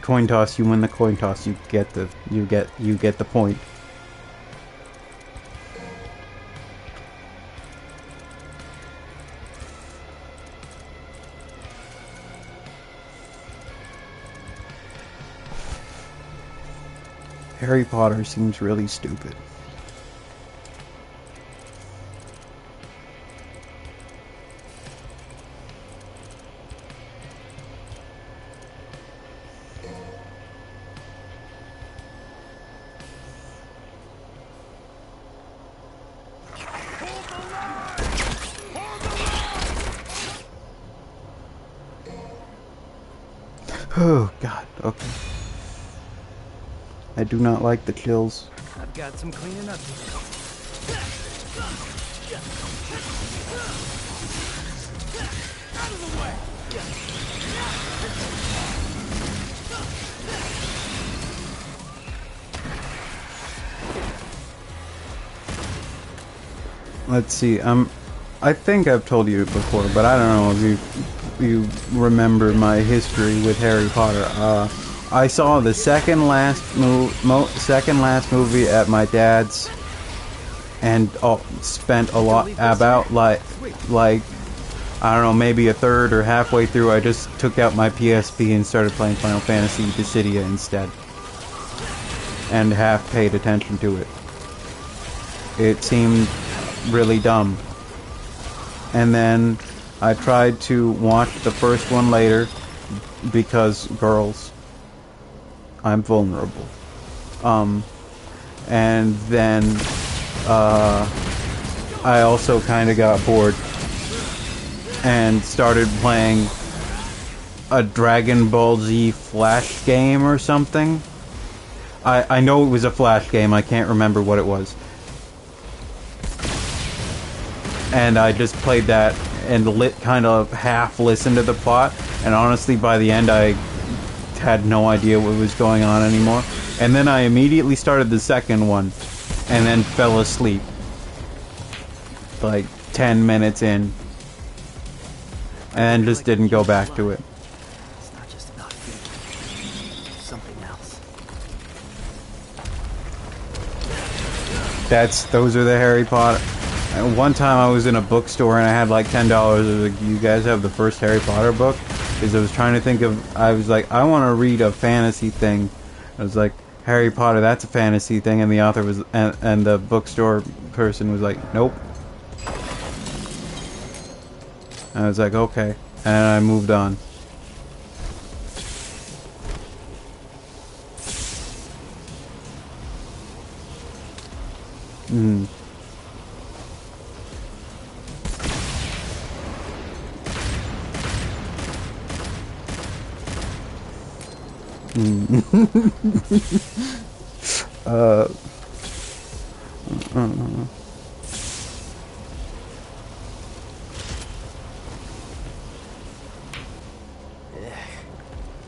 coin toss. You win the coin toss, you get the point. Harry Potter seems really stupid. Oh God, okay. I do not like the chills. I've got some cleaning up to do. Out of the way! Let's see. I think I've told you before, but I don't know if you remember my history with Harry Potter. I saw the second last movie at my dad's, and spent a lot about like I don't know, maybe a third or halfway through. I just took out my PSP and started playing Final Fantasy Dissidia instead, and half paid attention to it. It seemed really dumb. And then I tried to watch the first one later because girls, I'm vulnerable. And then I also kind of got bored and started playing a Dragon Ball Z Flash game or something. I know it was a Flash game, I can't remember what it was. And I just played that and kind of half listened to the plot, and honestly by the end I had no idea what was going on anymore. And then I immediately started the second one and then fell asleep like 10 minutes in and just didn't go back to it. It's not just about food. Something else. Those are the Harry Potter. One time I was in a bookstore and I had like $10. I was like, you guys have the first Harry Potter book? Because I was trying to think of, I was like, I want to read a fantasy thing. I was like, Harry Potter, that's a fantasy thing. And the author was, and the bookstore person was like, nope. And I was like, okay. And I moved on.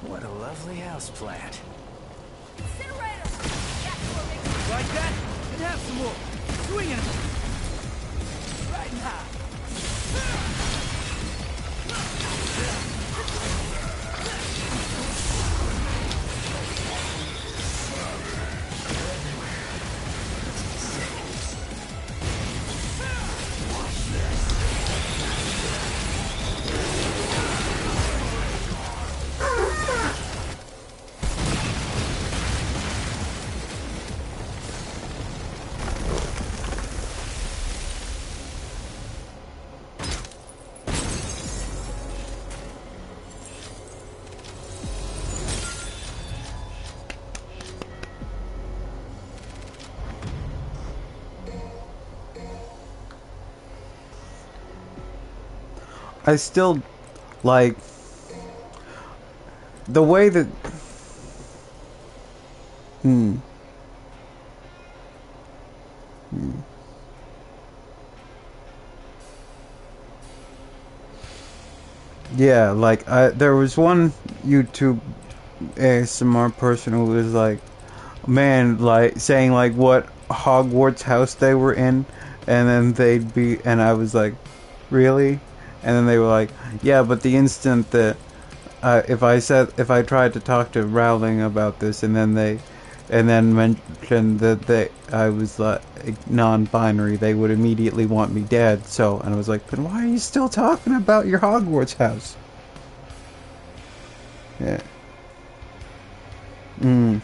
What a lovely house plant. Incinerator! That's what makes it Like that? And have some more. Swing it. Right now. I still like the way that. Yeah, like there was one YouTube ASMR person who was like, man, like saying like what Hogwarts house they were in, and then they'd be, and I was like, really? And then they were like, yeah, but the instant that if I tried to talk to Rowling about this, and then mentioned that I was like non-binary, they would immediately want me dead. So, and I was like, then why are you still talking about your Hogwarts house? Yeah. No,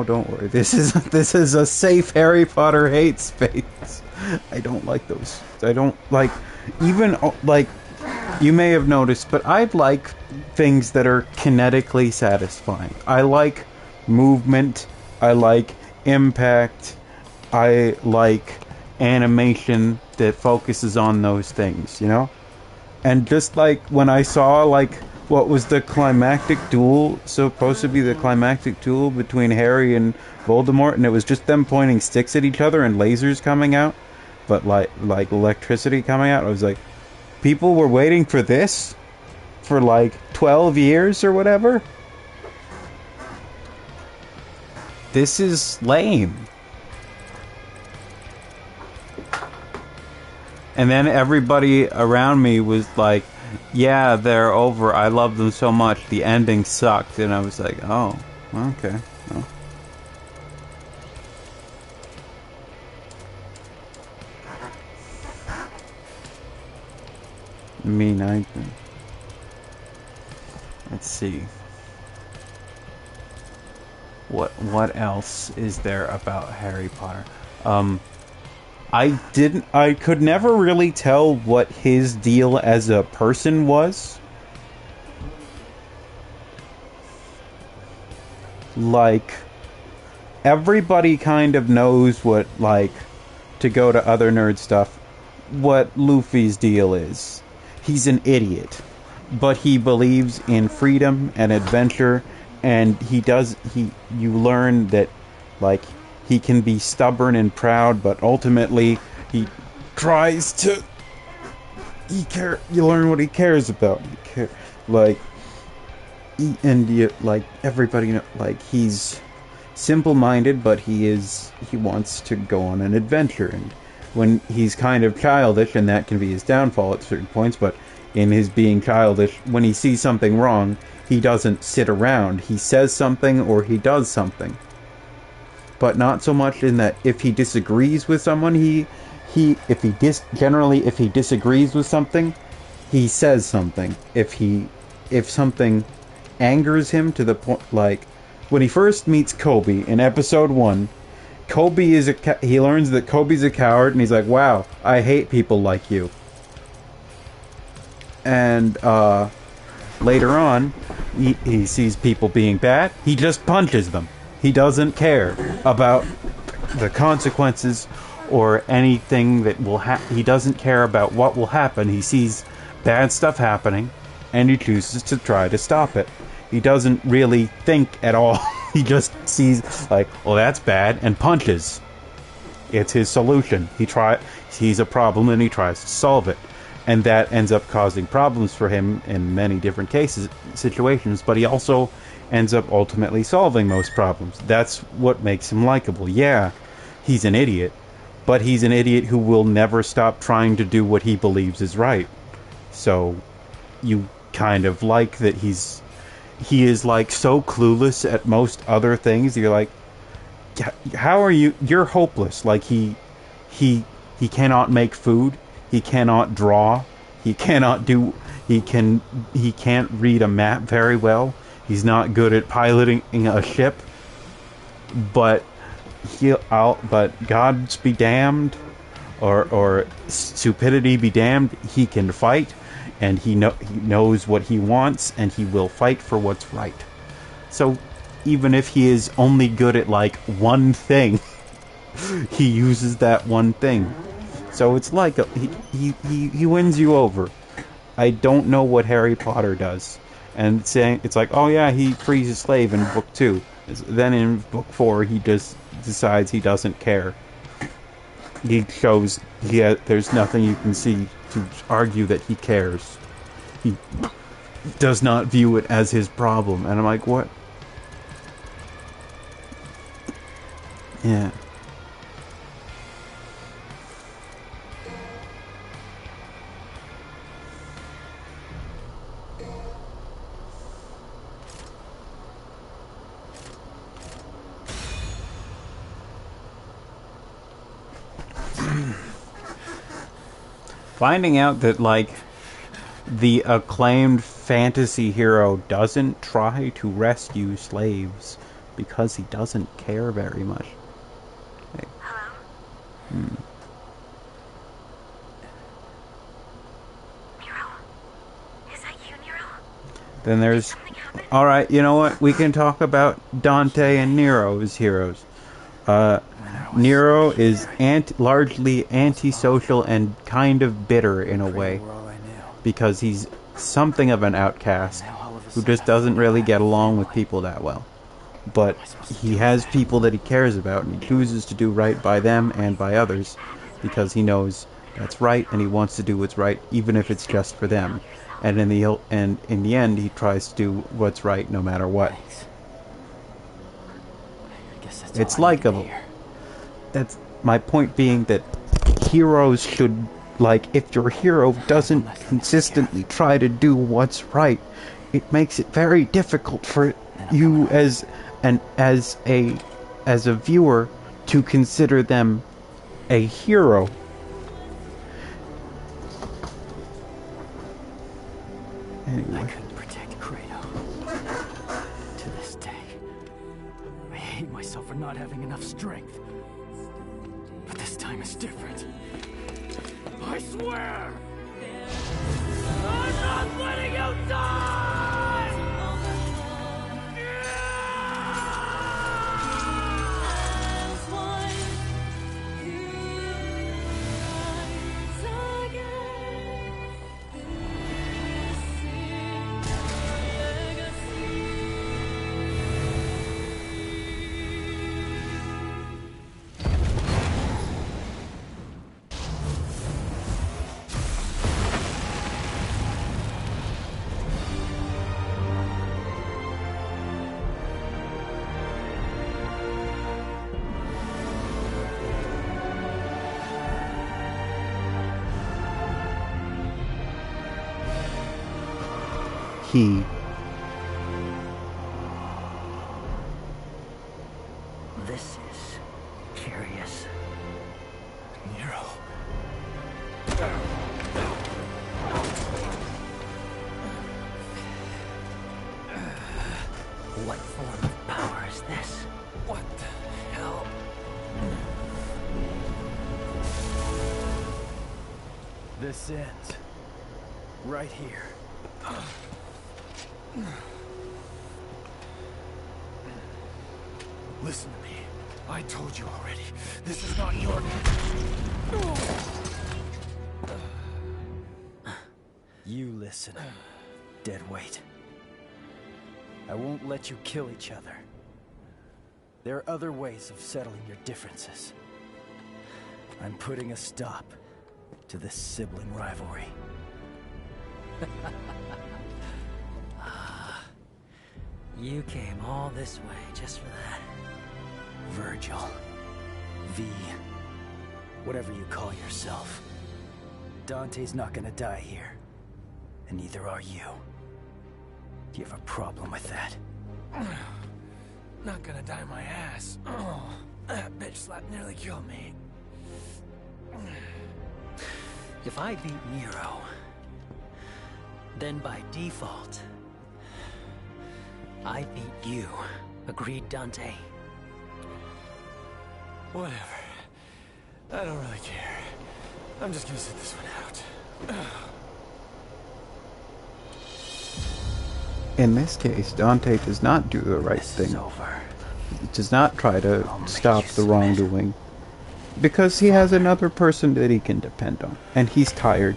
don't worry. This is a safe Harry Potter hate space. I don't like those. I don't like even like you may have noticed, but I like things that are kinetically satisfying. I like movement. I like impact. I like animation that focuses on those things, you know? And just like when I saw like what was the climactic duel, supposed to be the climactic duel between Harry and Voldemort, and it was just them pointing sticks at each other and lasers coming out, but like electricity coming out. I was like, people were waiting for this for like 12 years or whatever. This is lame. And then everybody around me was like, yeah, they're over. I love them so much. The ending sucked. And I was like, oh, okay. Well. Me neither. Let's see. What else is there about Harry Potter? I could never really tell what his deal as a person was. Like, everybody kind of knows what, like, to go to other nerd stuff, what Luffy's deal is. He's an idiot, but he believes in freedom and adventure, and you learn that, like, he can be stubborn and proud, but ultimately he tries to. You learn what he cares about. Everybody, like, he's simple-minded, but he wants to go on an adventure, and when he's kind of childish, and that can be his downfall at certain points, but in his being childish, when he sees something wrong, he doesn't sit around. He says something or he does something. But not so much in that if he disagrees with someone, if he disagrees with something, he says something. If something angers him to the point, like when he first meets Kobe in episode 1, he learns that Kobe's a coward, and he's like, wow, I hate people like you. And later on, he sees people being bad, he just punches them. He doesn't care about the consequences or anything that will happen. He doesn't care about what will happen. He sees bad stuff happening, and he chooses to try to stop it. He doesn't really think at all. He just sees, like, well, that's bad, and punches. It's his solution. He sees a problem, and he tries to solve it. And that ends up causing problems for him in many different situations, but he also ends up ultimately solving most problems. That's what makes him likable. Yeah, he's an idiot, but he's an idiot who will never stop trying to do what he believes is right. So you kind of like that he is like so clueless at most other things. You're like, how are you? You're hopeless. Like he cannot make food. He cannot draw. He can't read a map very well. He's not good at piloting a ship. But gods be damned, or stupidity be damned. He can fight, and he knows what he wants, and he will fight for what's right. So even if he is only good at like one thing, he uses that one thing. So it's like he wins you over. I don't know what Harry Potter does. And saying it's like, oh yeah, he frees a slave in book 2. Then in book 4, he just decides he doesn't care. He shows there's nothing you can see to argue that he cares. He does not view it as his problem. And I'm like, what? Yeah. Finding out that, like, the acclaimed fantasy hero doesn't try to rescue slaves because he doesn't care very much. Hey. Hello? Nero? Is that you, Nero? Then there's... Something happened? Alright, you know what? We can talk about Dante and Nero as heroes. Nero is largely antisocial and kind of bitter in a way. Because he's something of an outcast who just doesn't really get along with people that well. But he has people that he cares about, and he chooses to do right by them and by others because he knows that's right, and he wants to do what's right even if it's just for them. And in the end, he tries to do what's right no matter what. It's likable. That's my point being that heroes should, like, if your hero doesn't consistently try to do what's right, it makes it very difficult for you as a viewer to consider them a hero. Anyway. I couldn't protect Kratos. To this day, I hate myself for not having enough strength. But this time is different. I swear! I'm not letting you die! He. This is curious. Nero. What form of power is this? What the hell? This ends right here. Listen to me. I told you already. This is not your... You listen. Deadweight. I won't let you kill each other. There are other ways of settling your differences. I'm putting a stop to this sibling rivalry. You came all this way just for that. Virgil. V. Whatever you call yourself. Dante's not gonna die here. And neither are you. Do you have a problem with that? Not gonna die my ass. Oh, that bitch slap nearly killed me. If I beat Nero, then by default, I beat you. Agreed, Dante? Whatever. I don't really care. I'm just gonna sit this one out. In this case, Dante does not do the right thing. Over. He does not try to stop the wrongdoing. Because he has another person that he can depend on. And he's tired.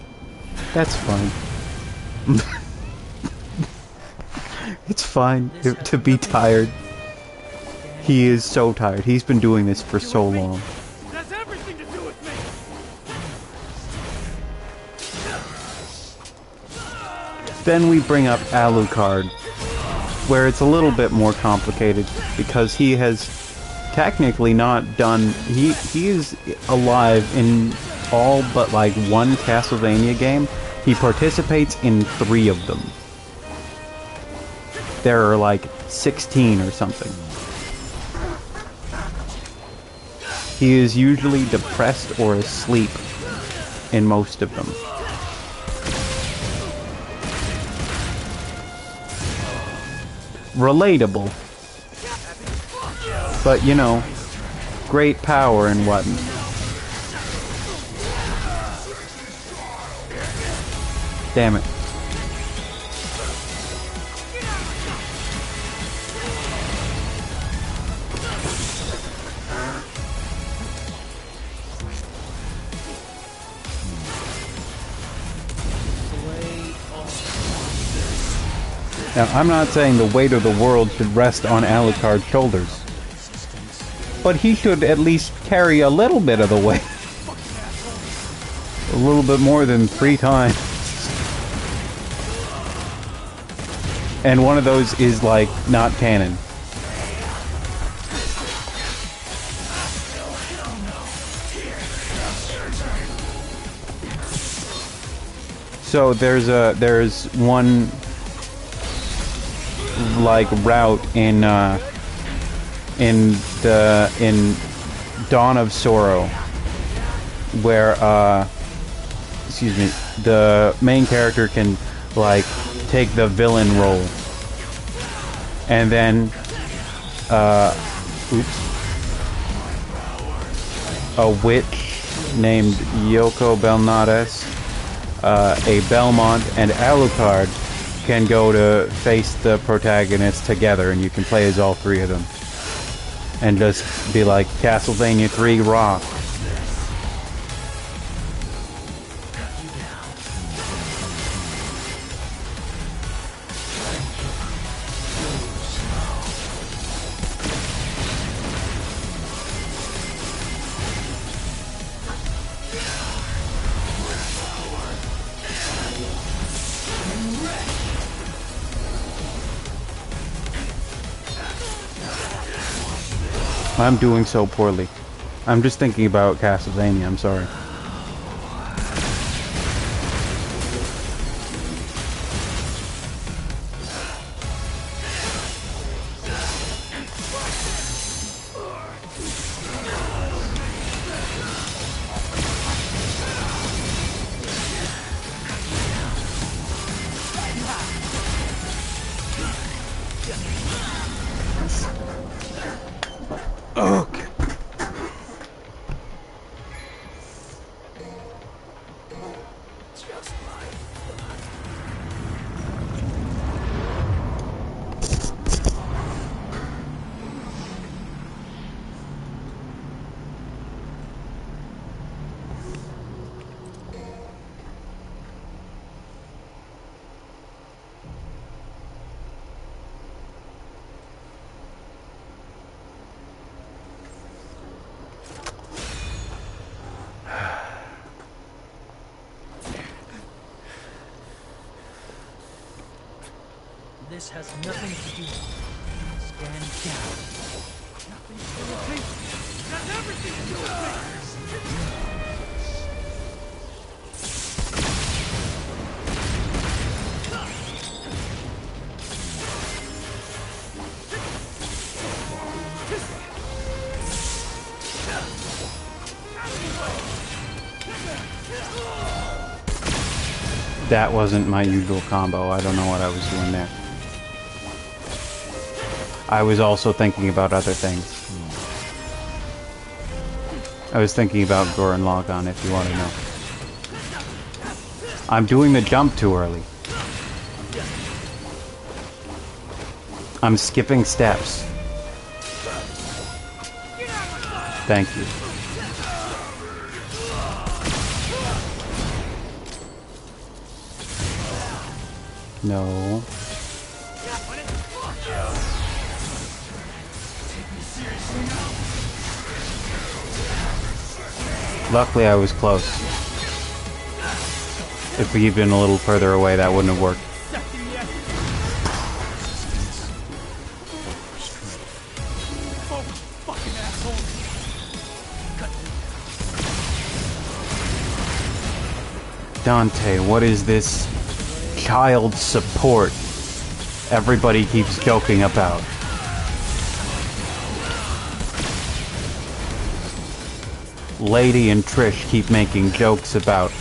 That's fine. It's fine to be tired. He is so tired. He's been doing this for so long. It has everything to do with me. Then we bring up Alucard, where it's a little bit more complicated because he has technically not done. He is alive in all but like one Castlevania game. He participates in 3 of them. There are like 16 or something. He is usually depressed or asleep in most of them. Relatable. But, you know, great power and whatnot. Damn it. Now, I'm not saying the weight of the world should rest on Alucard's shoulders, but he should at least carry a little bit of the weight. A little bit more than 3 times. And one of those is, like, not canon. So there's one like route in Dawn of Sorrow where excuse me, the main character can like take the villain role and then a witch named Yoko Belnades, a Belmont, and Alucard can go to face the protagonist together, and you can play as all 3 of them. And just be like, Castlevania 3 rock. I'm doing so poorly. I'm just thinking about Castlevania, I'm sorry. Okay. This has nothing to do with me. Stand down. Nothing to do with me. It has everything to do with me. That wasn't my usual combo. I don't know what I was doing there. I was also thinking about other things. I was thinking about Gurren Lagann, if you want to know. I'm doing the jump too early. I'm skipping steps. Thank you. No. Luckily, I was close. If we'd been a little further away, that wouldn't have worked. Dante, what is this child support everybody keeps joking about? Lady and Trish keep making jokes about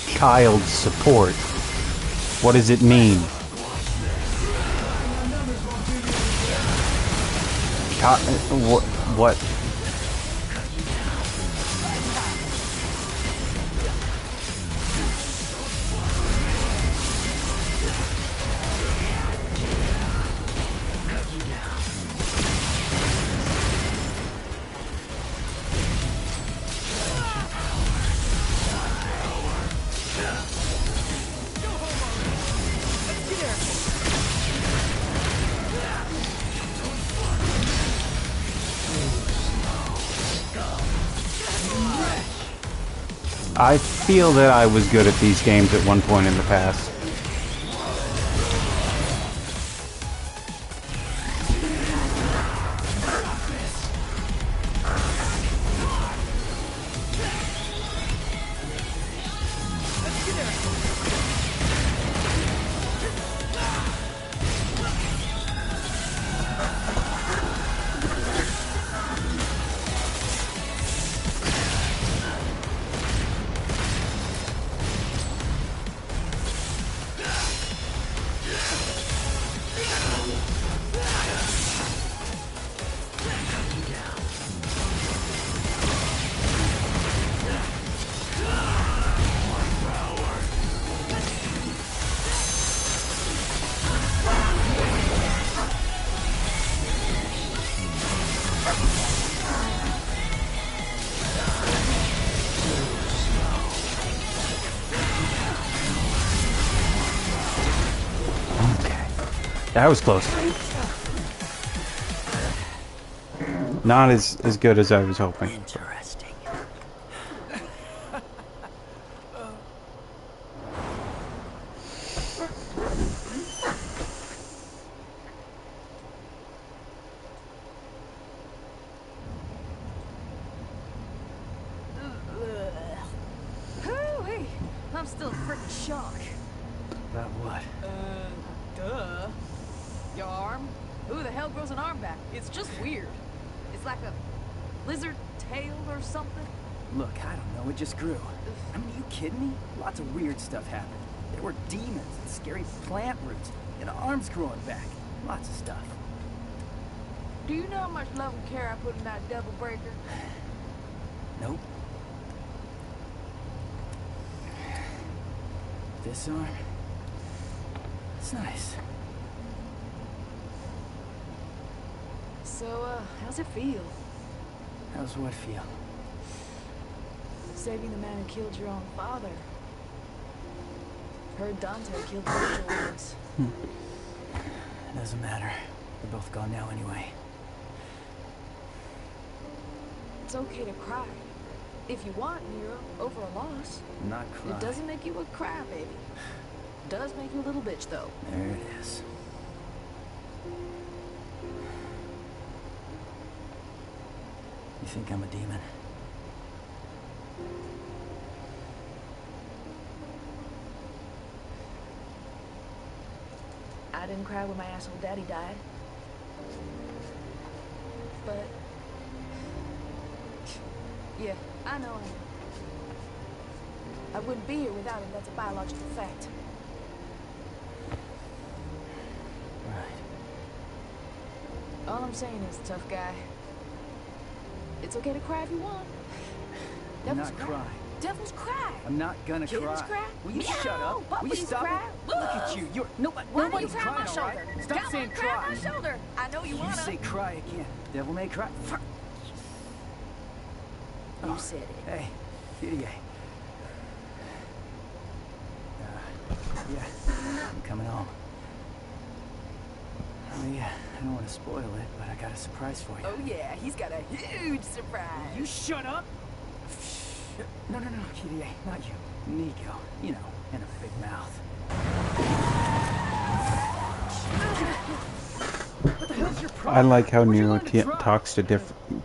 child support. What does it mean? What? I feel that I was good at these games at one point in the past. That was close. Not as good as I was hoping. Interesting. Hoo-wee. I'm still in freaking shock. About what? Duh. Your arm? Who the hell grows an arm back? It's just weird. It's like a lizard tail or something. Look, I don't know. It just grew. I mean, are you kidding me? Lots of weird stuff happened. There were demons and scary plant roots and arms growing back. Lots of stuff. Do you know how much love and care I put in that devil breaker? Nope. This arm? It's nice. So, how's it feel? How's what feel? Saving the man who killed your own father. Heard Dante killed Virgil once. Doesn't matter. They're both gone now anyway. It's okay to cry. If you want, Nero, over a loss. I'm not crying. It doesn't make you a crybaby. It does make you a little bitch, though. There it is. You think I'm a demon? I didn't cry when my asshole daddy died. But... yeah, I know him. I wouldn't be here without him, that's a biological fact. Right. All I'm saying is, tough guy, it's okay to cry if you want. I'm Devils not cry. crying. Devils cry. I'm not gonna Kittens cry. cry. Will you Meow. shut up? Will you Puppies stop cry. it? Look at you. You're Why don't you nobody's cry on my crying, all shoulder? right? Stop Come saying on, cry on cry. my shoulder. I know you You wanna. say cry again. Devil may cry. You said it. Hey, yeah. Yeah, I'm coming home. I don't want to spoil it, but I got a surprise for you. Oh yeah, he's got a huge surprise. You shut up! No, Kirie, not you. Nico, you know, and a big mouth. What the hell's your I problem? like how Where'd you Nero learn to drive?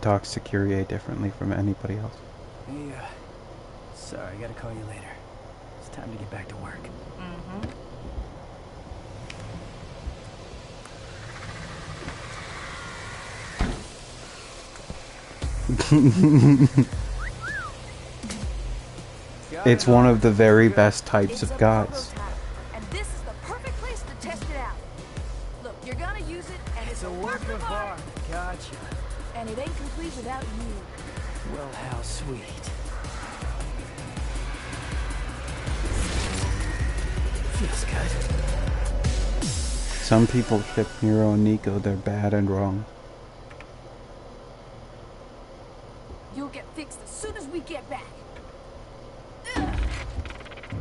talks to Kyrie differently from anybody else. Hey, sorry, I gotta call you later. It's time to get back to work. It's one of the very best types It's of a gods. prototype, and this is the perfect place to test it out. Look, you're gonna use it, and it's It's a work of art. Gotcha. and it ain't complete without you. Well, how sweet. Feels good. Some people ship Nero and Nico, they're bad and wrong. You'll get fixed as soon as we get back.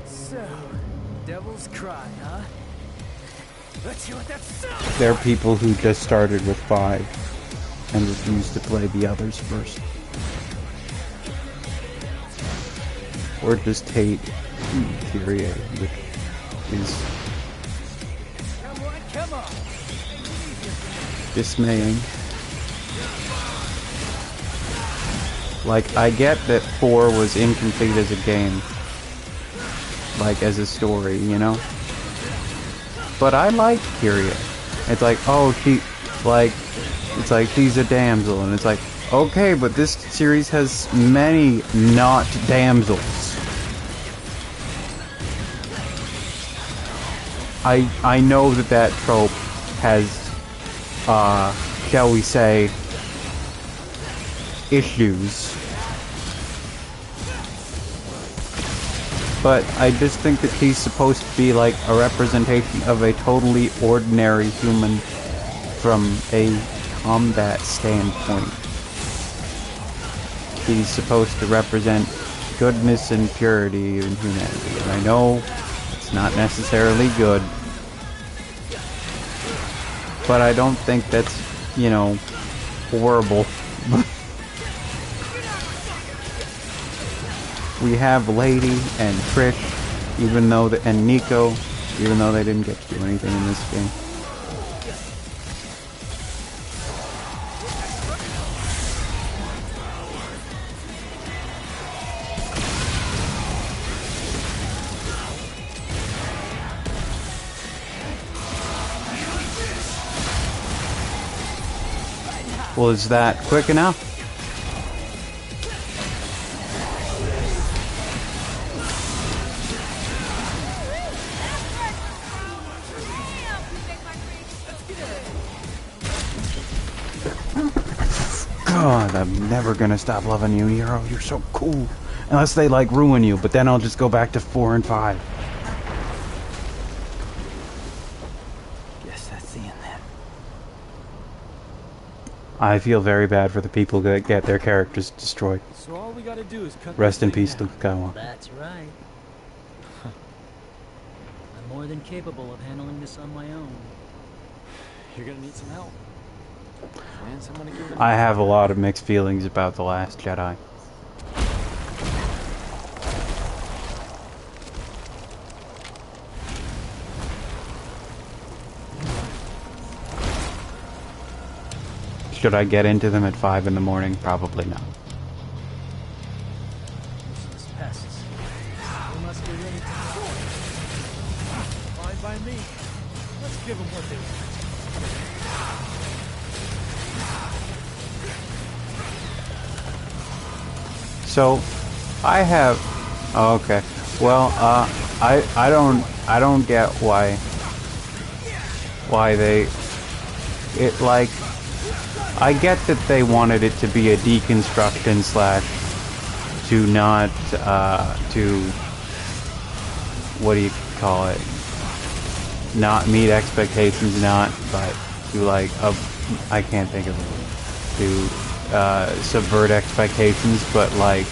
So, Devil's Cry, huh? Let's see what that sounds. They're people who just started with 5 and refuse to play the others first. Or just hate Kyrie, which is Come on. dismaying. Like, I get that 4 was incomplete as a game. Like, as a story, you know? But I like Kyrie. It's like, oh, it's like, she's a damsel, and it's like, okay, but this series has many not damsels. I know that trope has, shall we say, issues. But I just think that she's supposed to be like a representation of a totally ordinary human from a combat standpoint. She's supposed to represent goodness and purity and humanity. And I know it's not necessarily good, but I don't think that's, you know, horrible. We have Lady and Trish, and Nico, even though they didn't get to do anything in this game. Well, is that quick enough? God, I'm never gonna stop loving you, Hero. You're so cool. Unless they, like, ruin you, but then I'll just go back to 4 and 5. Guess that's the end then. I feel very bad for the people that get their characters destroyed. So all we gotta do is cut Rest this in thing peace, down. Luke Skywalker. That's right. I'm more than capable of handling this on my own. You're gonna need some help. And someone to give it I have a lot of mixed feelings about The Last Jedi. Should I get into them at 5 in the morning? Probably not. Useless pests. We must be ready to Fine by me. Let's give them what they want. So, I have. Oh, okay. Well, I don't get why they. It like. I get that they wanted it to be a deconstruction / to not to what do you call it? Not meet expectations, but to like I can't think of it. To subvert expectations, but like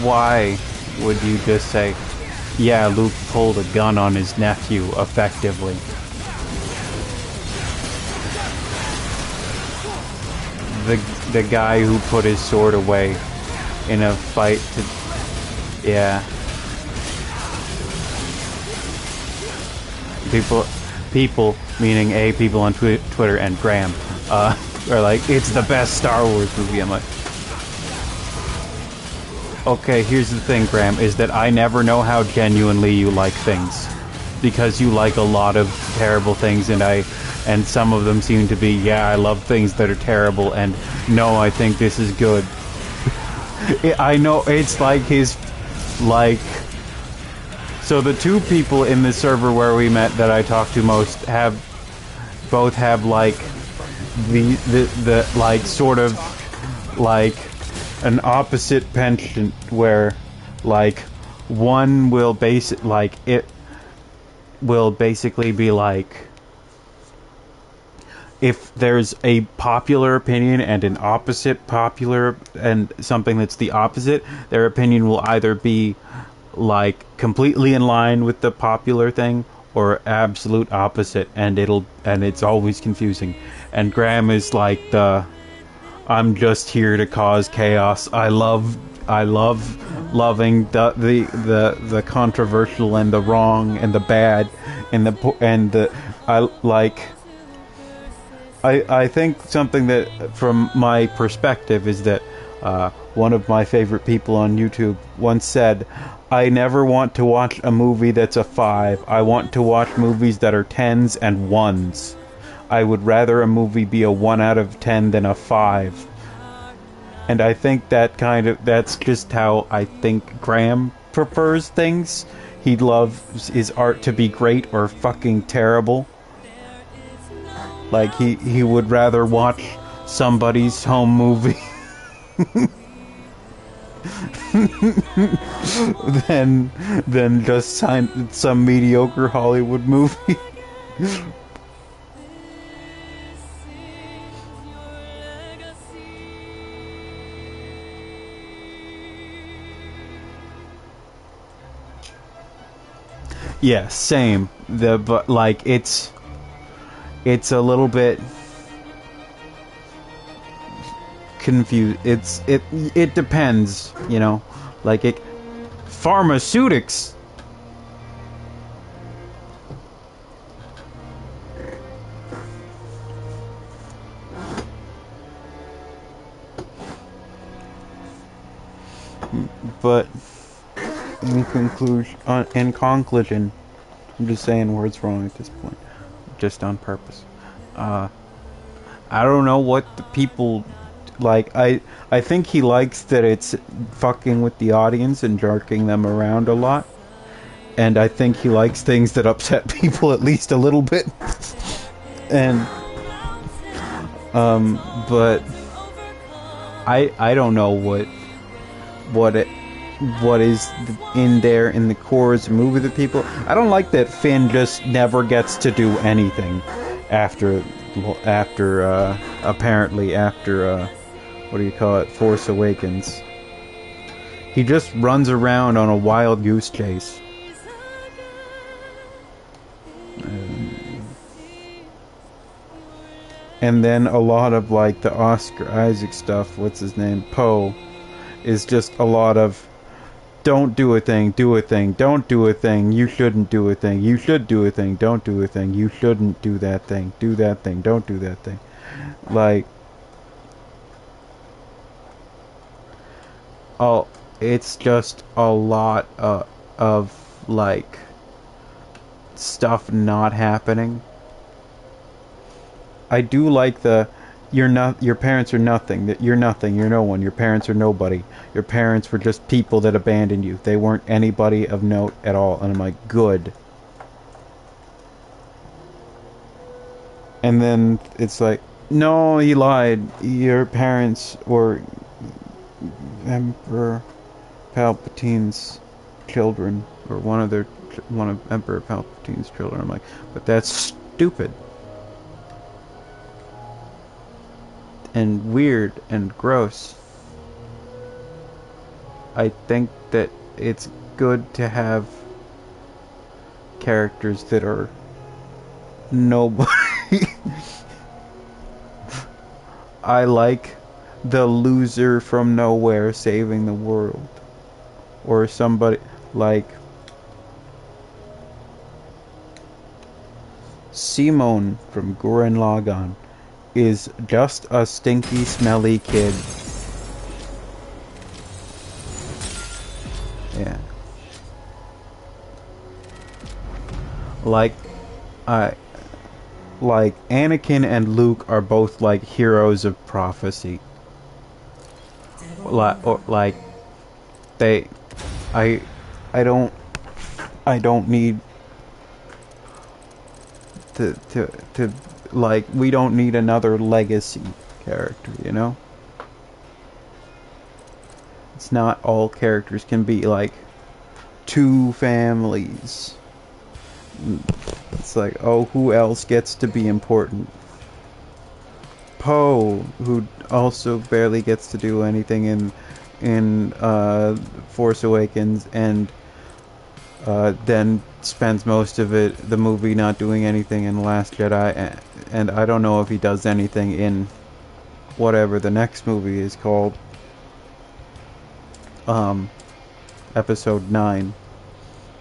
why would you just say, yeah, Luke pulled a gun on his nephew effectively. The guy who put his sword away in a fight to, yeah. People, meaning people on Twitter and Graham, are like, it's the best Star Wars movie. I'm like, okay, here's the thing, Graham, is that I never know how genuinely you like things. Because you like a lot of terrible things, and some of them seem to be, yeah, I love things that are terrible, and no, I think this is good. I know, it's like so the two people in the server where we met that I talk to most both have like the like sort of like an opposite penchant where like one will basically be like, if there's a popular opinion and an opposite popular and something that's the opposite, their opinion will either be like completely in line with the popular thing or absolute opposite, and it's always confusing. And Graham is like the, I'm just here to cause chaos. I love loving the controversial and the wrong and the bad I think something that, from my perspective, is that one of my favorite people on YouTube once said, I never want to watch a movie that's a 5. I want to watch movies that are 10s and 1s. I would rather a movie be a 1 out of 10 than a 5. And I think that's just how I think Graham prefers things. He'd love his art to be great or fucking terrible. Like, he would rather watch somebody's home movie than just some mediocre Hollywood movie. Yeah, same. But like it's a little bit confused. It depends, you know. Like pharmaceutics. But in conclusion, I'm just saying words wrong at this point, just on purpose. I don't know what the people like. I think he likes that it's fucking with the audience and jerking them around a lot, and I think he likes things that upset people at least a little bit. And but I don't know what is in there in the core as a movie that people. I don't like that Finn just never gets to do anything after apparently after what do you call it, Force Awakens. He just runs around on a wild goose chase. And then a lot of like the Oscar Isaac stuff, what's his name, Poe, is just a lot of don't do a thing, do a thing, don't do a thing, you shouldn't do a thing, you should do a thing, don't do a thing, you shouldn't do that thing, do that thing, don't do that thing. Like, oh, it's just a lot of like stuff not happening. I do like the your parents are nothing, that you're nothing, you're no one, your parents are nobody. Your parents were just people that abandoned you. They weren't anybody of note at all. And I'm like, good. And then it's like, no, he lied. Your parents were Emperor Palpatine's children, or one of Emperor Palpatine's children. I'm like, but that's stupid. And weird and gross. I think that it's good to have characters that are nobody. I like the loser from nowhere saving the world. Or somebody like Simone from Gurren Lagann is just a stinky, smelly kid. Yeah. Like Anakin and Luke are both like heroes of prophecy. Like they, I don't need to like, we don't need another legacy character, you know? It's not all characters can be like two families. It's like, oh, who else gets to be important? Poe, who also barely gets to do anything in Force Awakens, and then spends most of the movie not doing anything in Last Jedi, and I don't know if he does anything in whatever the next movie is called, Episode 9.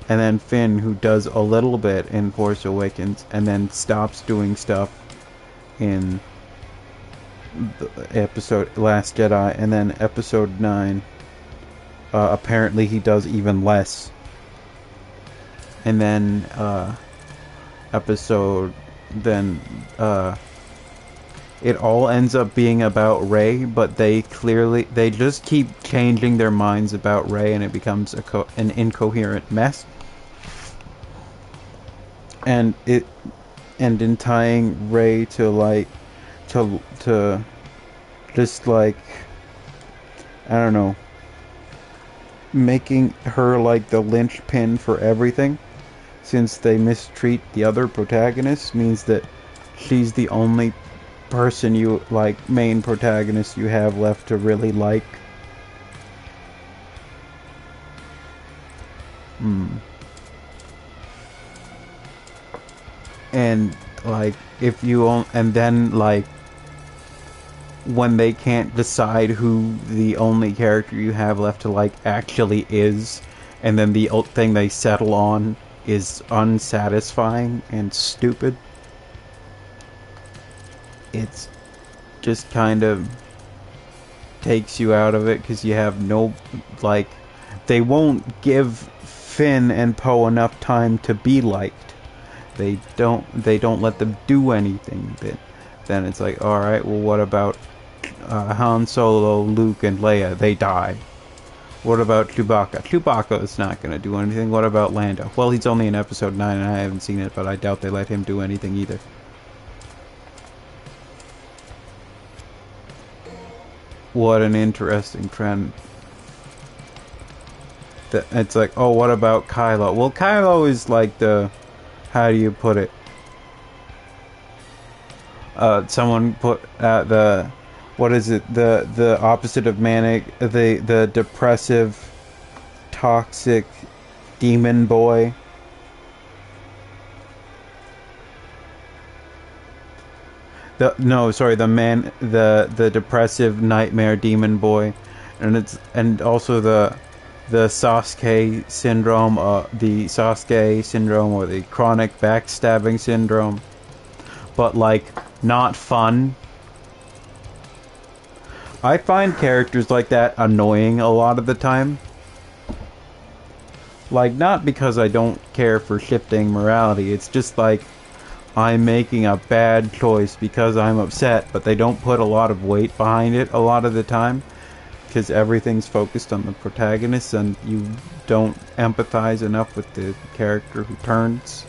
And then Finn, who does a little bit in Force Awakens, and then stops doing stuff in the episode Last Jedi, and then Episode 9, apparently he does even less. And then it all ends up being about Rey, but they just keep changing their minds about Rey, and it becomes an incoherent mess. And in tying Rey to like to just like, I don't know, making her like the linchpin for everything, since they mistreat the other protagonists, means that she's the only person you like, main protagonist you have left to really like. And like, if you and then like, when they can't decide who the only character you have left to like actually is, and then the thing they settle on is unsatisfying and stupid, it's just kind of takes you out of it, because you have no, like, they won't give Finn and Poe enough time to be liked. They don't let them do anything. Then it's like, alright, well, what about Han Solo, Luke, and Leia? They die. What about Chewbacca? Chewbacca is not going to do anything. What about Lando? Well, he's only in Episode 9 and I haven't seen it, but I doubt they let him do anything either. What an interesting trend. It's like, oh, what about Kylo? Well, Kylo is like the, how do you put it? Someone put what is it? The opposite of manic, the depressive, toxic demon boy. The depressive nightmare demon boy, and also the Sasuke syndrome, or the chronic backstabbing syndrome, but like not fun. I find characters like that annoying a lot of the time. Like, not because I don't care for shifting morality, it's just like, I'm making a bad choice because I'm upset, but they don't put a lot of weight behind it a lot of the time, because everything's focused on the protagonist and you don't empathize enough with the character who turns,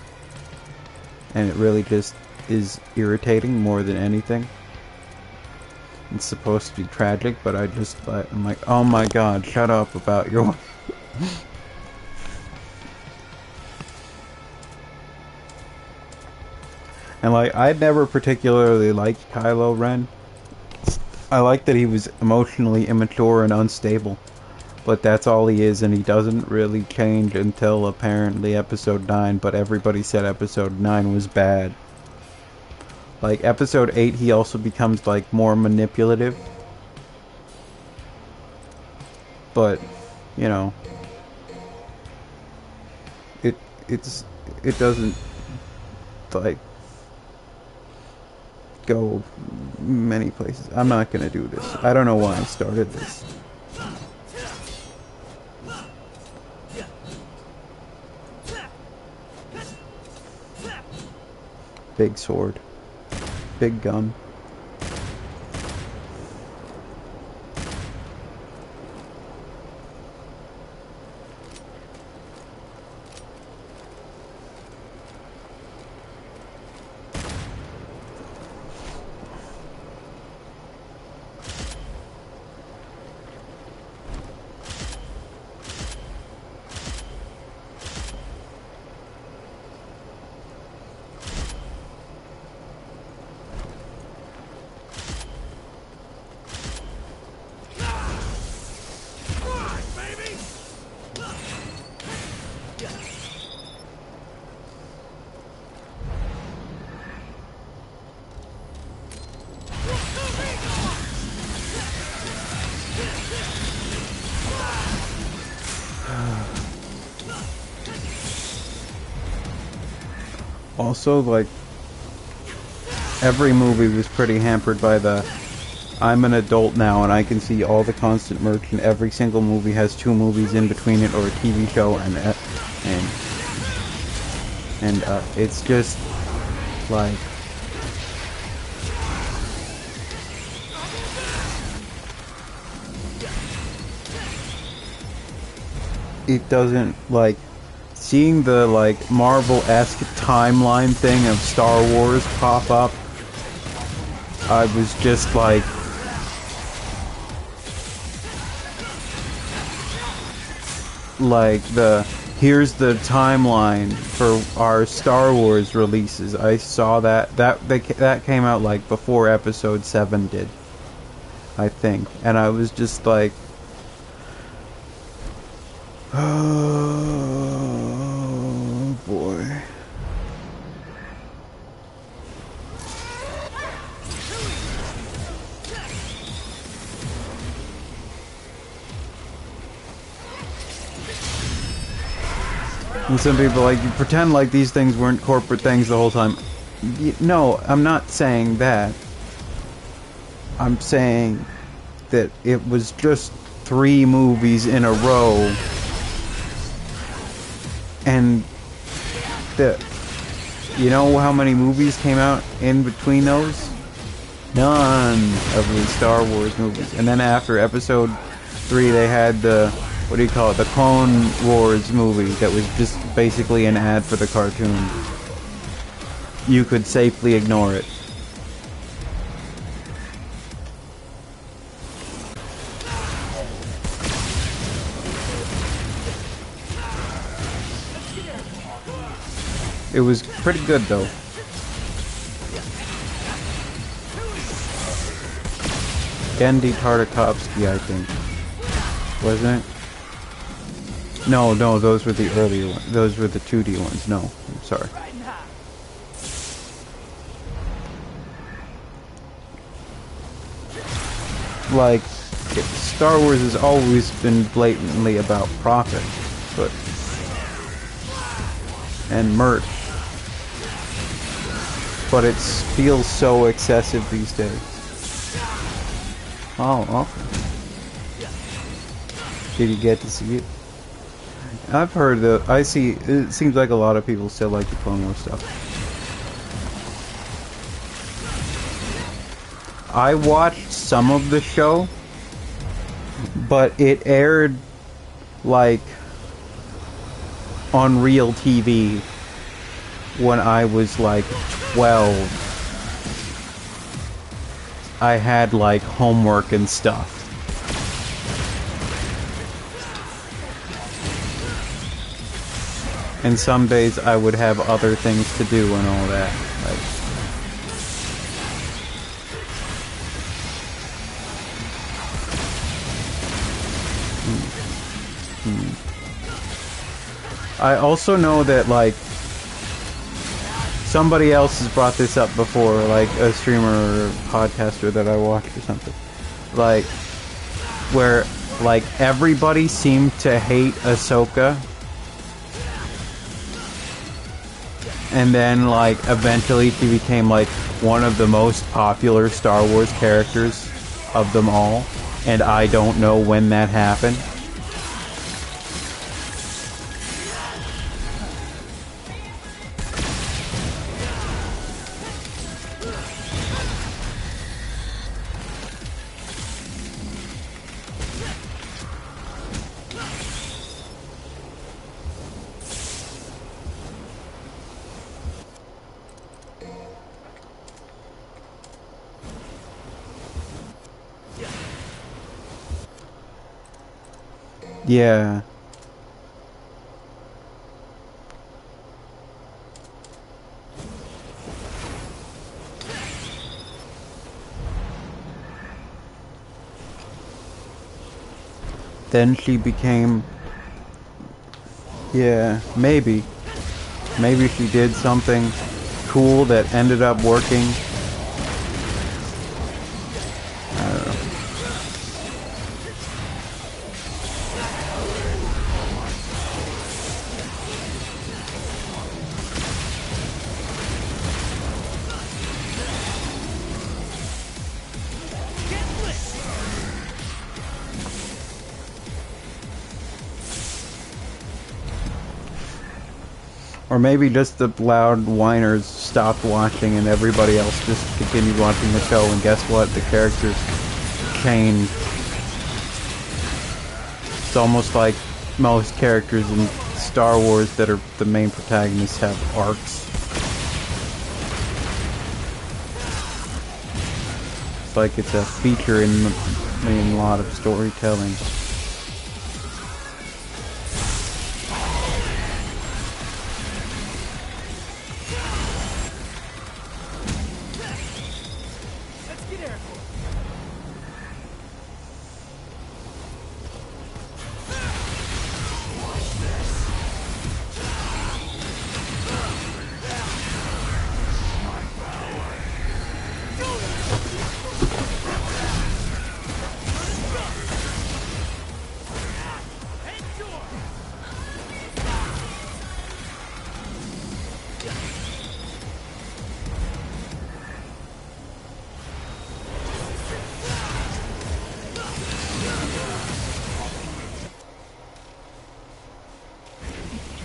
and it really just is irritating more than anything. It's supposed to be tragic, but I'm like, oh my god, shut up about your And like, I'd never particularly liked Kylo Ren. I like that he was emotionally immature and unstable. but that's all he is, and he doesn't really change until apparently episode 9, but everybody said episode 9 was bad. Like, episode 8, he also becomes, like, more manipulative. But, you know, it doesn't, like, go many places. I'm not gonna do this. I don't know why I started this. Big sword. Big gun. Also, like, every movie was pretty hampered by the I'm an adult now and I can see all the constant merch, and every single movie has 2 movies in between it, or a TV show, and it's just like, it doesn't, like, seeing the, like, Marvel-esque timeline thing of Star Wars pop up, I was just like, here's the timeline for our Star Wars releases. I saw that came out, like, before episode 7 did, I think, and I was just like, oh boy. And some people, like, you pretend like these things weren't corporate things the whole time. No, I'm not saying that. I'm saying that it was just 3 movies in a row, and you know how many movies came out in between those? None of the Star Wars movies. And then after episode 3, they had the, what do you call it, the Clone Wars movie that was just basically an ad for the cartoon. You could safely ignore it. It was pretty good, though. Genndy Tartakovsky, I think. Wasn't it? No, those were the earlier ones. Those were the 2D ones. No, I'm sorry. Like, Star Wars has always been blatantly about profit, and merch. But it feels so excessive these days. Oh, okay. Did you get to see it? I've heard that. I see. It seems like a lot of people still like the Clone Wars stuff. I watched some of the show, but it aired, like, on real TV when I was, like, 12. I had, like, homework and stuff. And some days I would have other things to do and all that. Like, I also know that, like, somebody else has brought this up before, like a streamer or podcaster that I watched or something. Like, where, like, everybody seemed to hate Ahsoka. And then, like, eventually she became, like, one of the most popular Star Wars characters of them all. And I don't know when that happened. Yeah. Then she became... Yeah, maybe. Maybe she did something cool that ended up working. I don't know. Or maybe just the loud whiners stopped watching and everybody else just continued watching the show, and guess what? The characters changed. It's almost like most characters in Star Wars that are the main protagonists have arcs. It's like it's a feature in a lot of storytelling.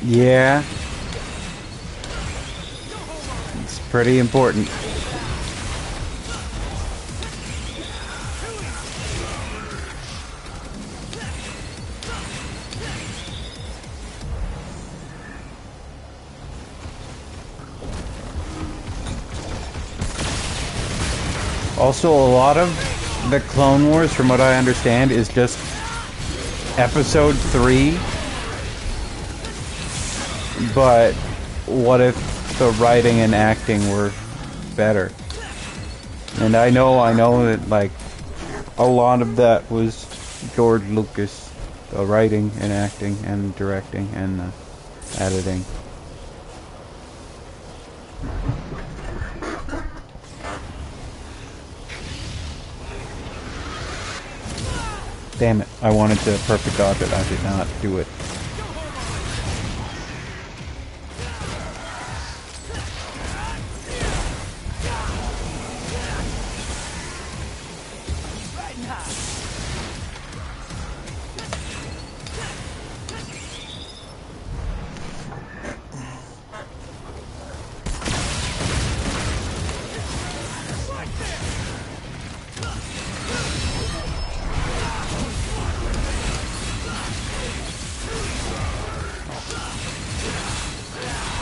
Yeah. It's pretty important. Also, a lot of the Clone Wars, from what I understand, is just Episode 3. But what if the writing and acting were better? And I know that, like, a lot of that was George Lucas, the writing and acting and directing and the editing. Damn it, I wanted to perfect dodge it, I did not do it.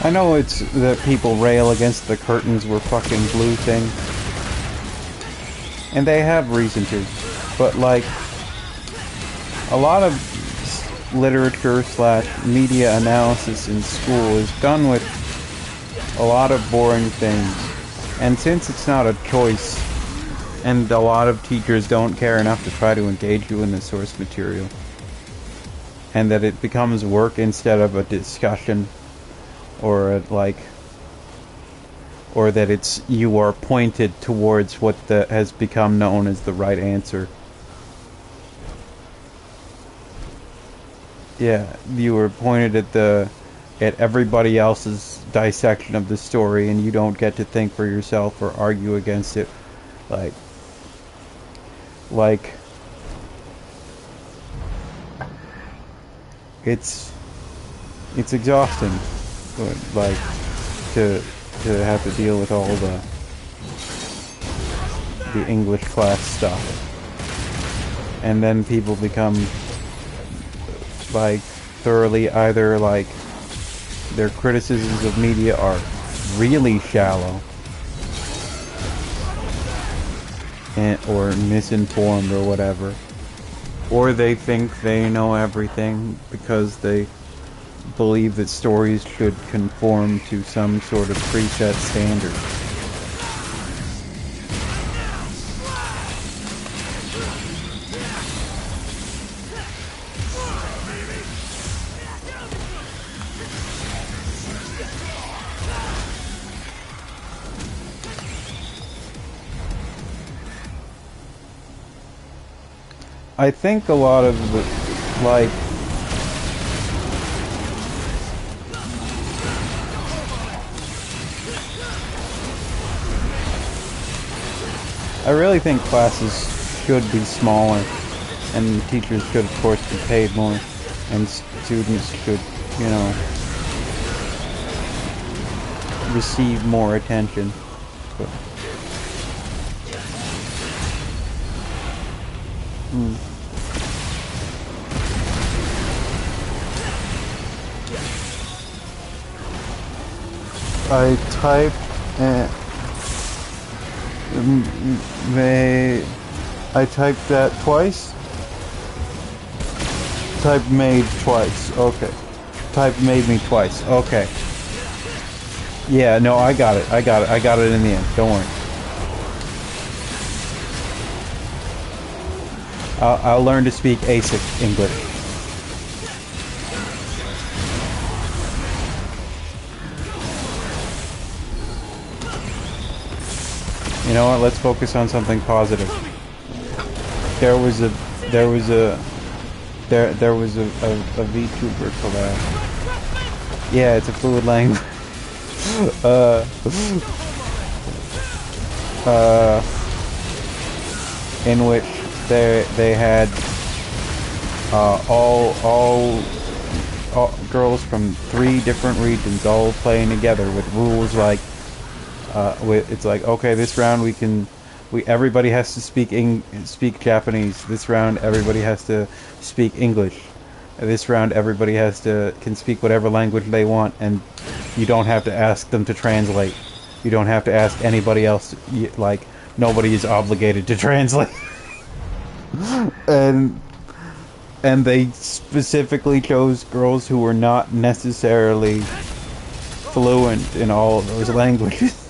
I know it's that people rail against the curtains were fucking blue thing. And they have reason to. But, like, a lot of literature / media analysis in school is done with a lot of boring things. And since it's not a choice, and a lot of teachers don't care enough to try to engage you in the source material, and that it becomes work instead of a discussion, or or that it's you are pointed towards what has become known as the right answer. Yeah, you were pointed at everybody else's dissection of the story, and you don't get to think for yourself or argue against it. Like it's exhausting, like to have to deal with all the English class stuff, and then people become like thoroughly either like their criticisms of media are really shallow or misinformed or whatever, or they think they know everything because they believe that stories should conform to some sort of preset standard. I think a lot of the, like, I really think classes should be smaller, and teachers should, of course, be paid more, and students should, you know, receive more attention. But, I type I typed that twice. Type made twice. Okay. Type made me twice. Okay. Yeah, no, I got it. I got it in the end. Don't worry. I'll learn to speak ASIC English. You know what? Let's focus on something positive. There was a VTuber collab. Yeah, it's a fluid language. In which they had all girls from 3 different regions all playing together with rules like it's like, okay, this round everybody has to speak Japanese. This round everybody has to speak English. This round everybody can speak whatever language they want, and you don't have to ask them to translate. You don't have to ask anybody else. Like, nobody is obligated to translate. and they specifically chose girls who were not necessarily fluent in all of those languages.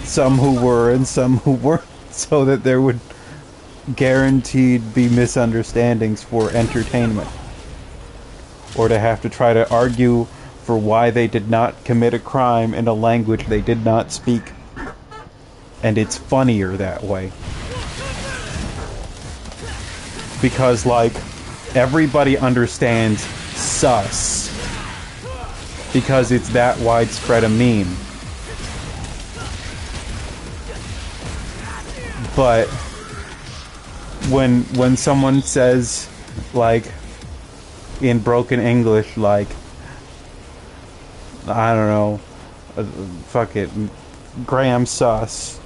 Some who were and some who weren't, so that there would guaranteed be misunderstandings for entertainment, or to have to try to argue for why they did not commit a crime in a language they did not speak. And it's funnier that way. Because, like, everybody understands sus. Because it's that widespread a meme. But when someone says, like, in broken English, like, I don't know, fuck it, Graham sus.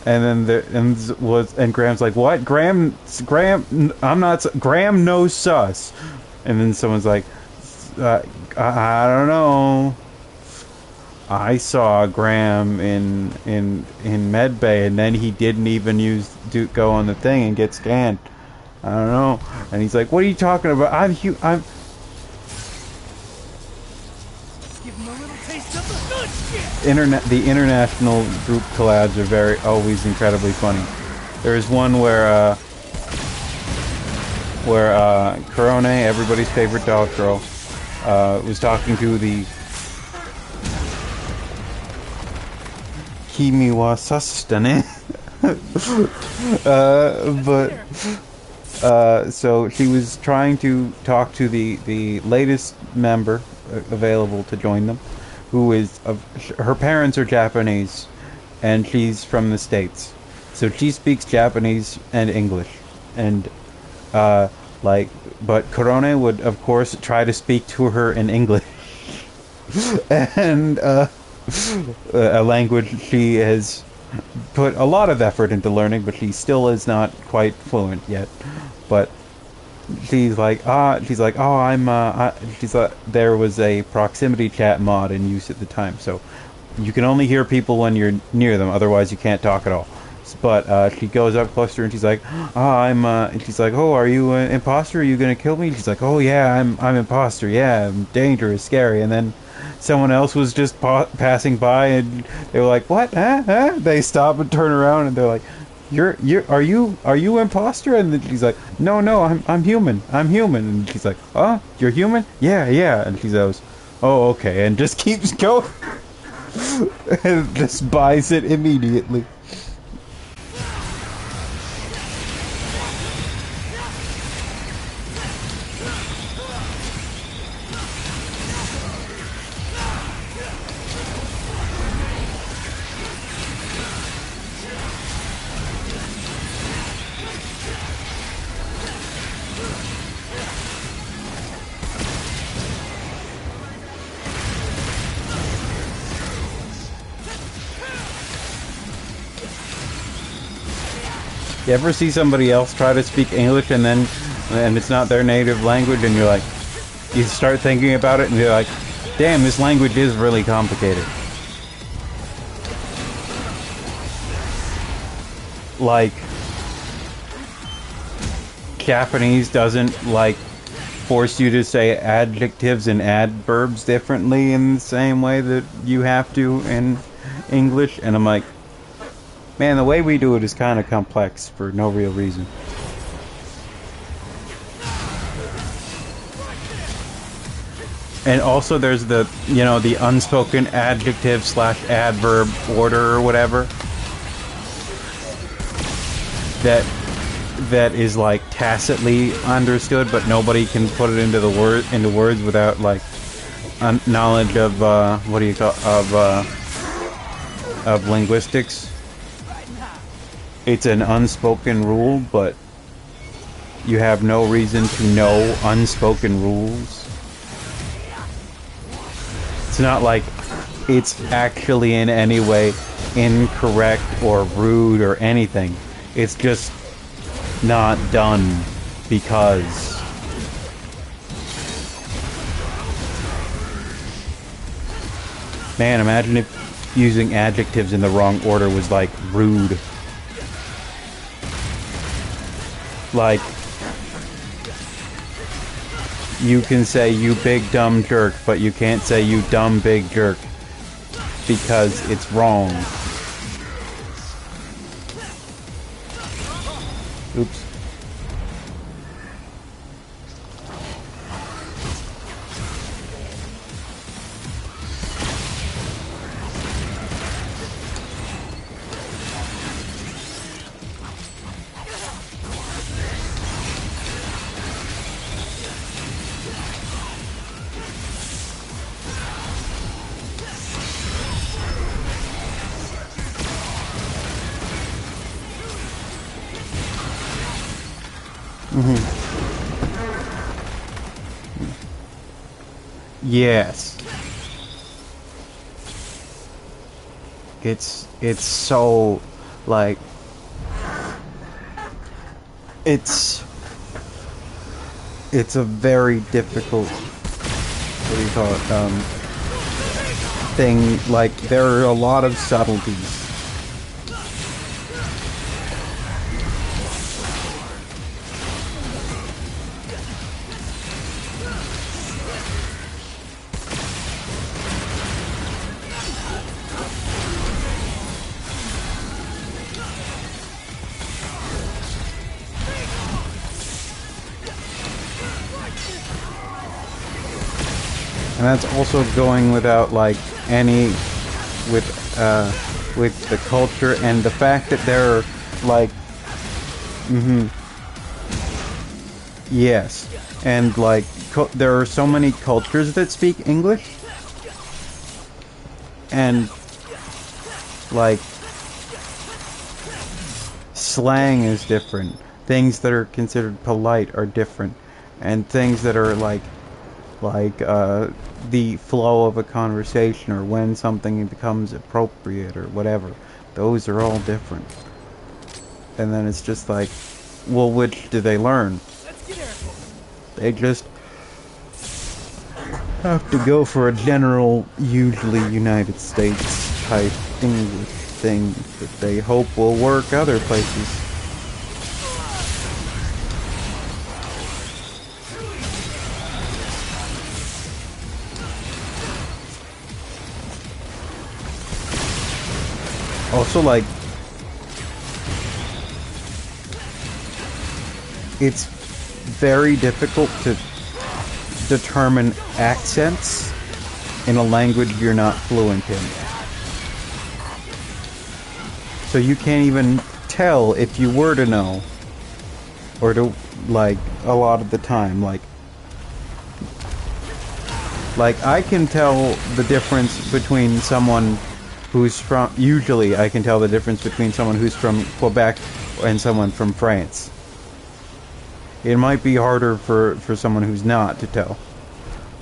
And then Graham's like, what? Graham, I'm not, Graham no sus. And then someone's like, I don't know. I saw Graham in medbay, and then he didn't even go on the thing and get scanned. I don't know. And he's like, what are you talking about? I'm give him a little taste of the good shit. The international group collabs are always incredibly funny. There is one where where Korone, everybody's favorite dog girl, was talking to the Kimi wa sasutane. So she was trying to talk to the latest member available to join them, who is her parents are Japanese, and she's from the States, so she speaks Japanese and English, and but Korone would of course try to speak to her in English, and a language she has put a lot of effort into learning, but she still is not quite fluent yet. But she's like, there was a proximity chat mod in use at the time, so you can only hear people when you're near them, otherwise you can't talk at all. But she goes up close to her and she's like, and she's like, oh, are you an imposter? Are you gonna kill me? And she's like, oh yeah, I'm imposter. Yeah, I'm dangerous, scary. And then someone else was just passing by, and they were like, what? Huh? They stop and turn around, and they're like, are you imposter? And then she's like, no, I'm human. And she's like, oh, you're human? Yeah. And she goes, oh, okay, and just keeps going. And just buys it immediately. You ever see somebody else try to speak English and it's not their native language, and you're like, you start thinking about it and you're like, damn, this language is really complicated. Like, Japanese doesn't like force you to say adjectives and adverbs differently in the same way that you have to in English, and I'm like, man, the way we do it is kind of complex for no real reason. And also there's the unspoken adjective / adverb order or whatever that is like tacitly understood, but nobody can put it into words without like knowledge of of linguistics. It's an unspoken rule, but you have no reason to know unspoken rules. It's not like it's actually in any way incorrect or rude or anything. It's just not done because. Man, imagine if using adjectives in the wrong order was like rude. Like, you can say you big dumb jerk, but you can't say you dumb big jerk because it's wrong. Oops. Yes. It's so like it's a very difficult thing. Like, there are a lot of subtleties. And that's also going without like any with the culture and the fact that they're like yes, and like there are so many cultures that speak English, and like slang is different. Things that are considered polite are different, and things that are like the flow of a conversation or when something becomes appropriate or whatever, those are all different. And then it's just like, well, which do they learn? They just have to go for a general, usually United States type English thing that they hope will work other places. Also, like, it's very difficult to determine accents in a language you're not fluent in. So you can't even tell if you were to know, or to, like, a lot of the time, like I can tell the difference between someone who's from, usually I can tell the difference between someone who's from Quebec and someone from France. It might be harder for someone who's not to tell,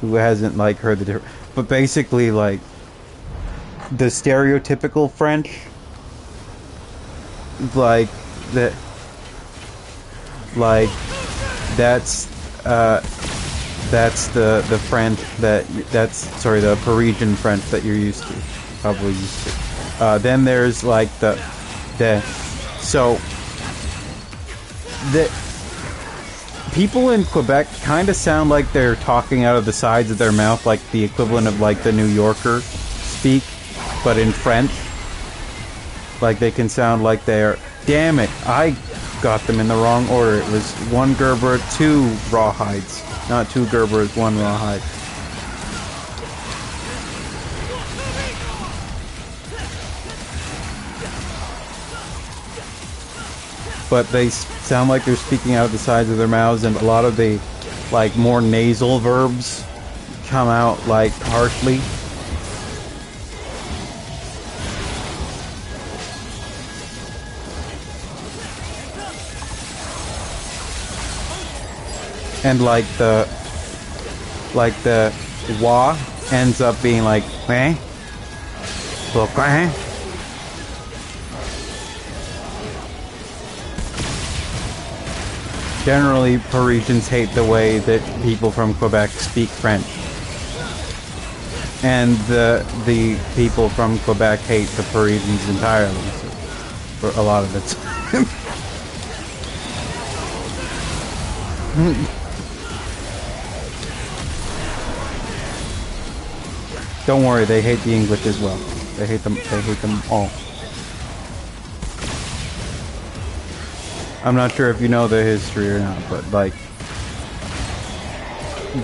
who hasn't like heard the difference. But basically, like, the stereotypical French, like that, like that's the French sorry, the Parisian French that you're used to. Probably used to. Then there's like the people in Quebec kind of sound like they're talking out of the sides of their mouth, like the equivalent of like the New Yorker speak, but in French. Like they can sound like they're. Damn it! I got them in the wrong order. It was 1 Gerber, 2 rawhides, not 2 Gerbers, 1 rawhide. But they sound like they're speaking out of the sides of their mouths, and a lot of the, like, more nasal verbs come out, like, harshly. And, like, the wa ends up being like, eh? Okay. Generally, Parisians hate the way that people from Quebec speak French. And the people from Quebec hate the Parisians entirely, so, for a lot of the time. Don't worry, they hate the English as well. They hate them all. I'm not sure if you know the history or not, but like,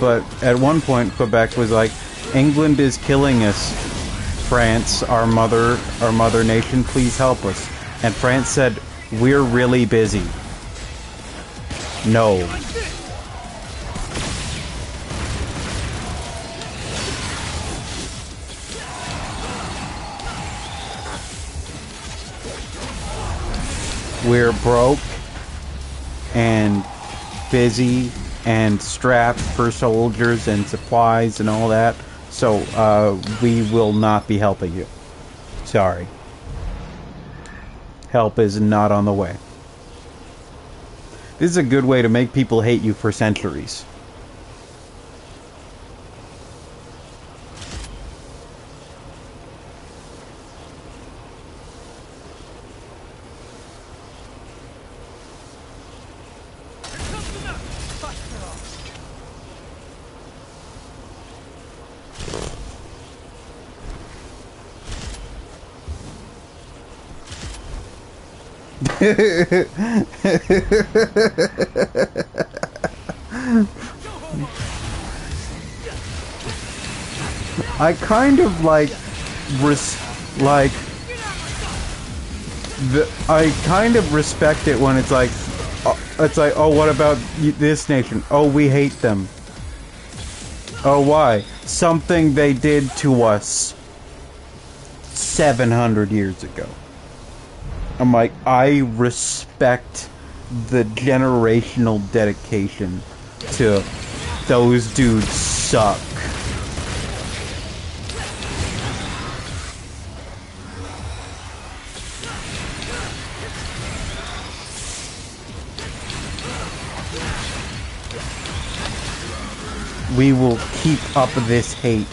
but at one point Quebec was like, England is killing us, France, our mother nation, please help us. And France said, we're really busy. No. We're broke and busy and strapped for soldiers and supplies and all that, so we will not be helping you. Sorry. Help is not on the way. This is a good way to make people hate you for centuries. I kind of like I kind of respect it when it's like, oh, what about this nation? Oh, we hate them. Oh, why? Something they did to us 700 years ago. I'm like, I respect the generational dedication to those dudes suck. We will keep up this hate.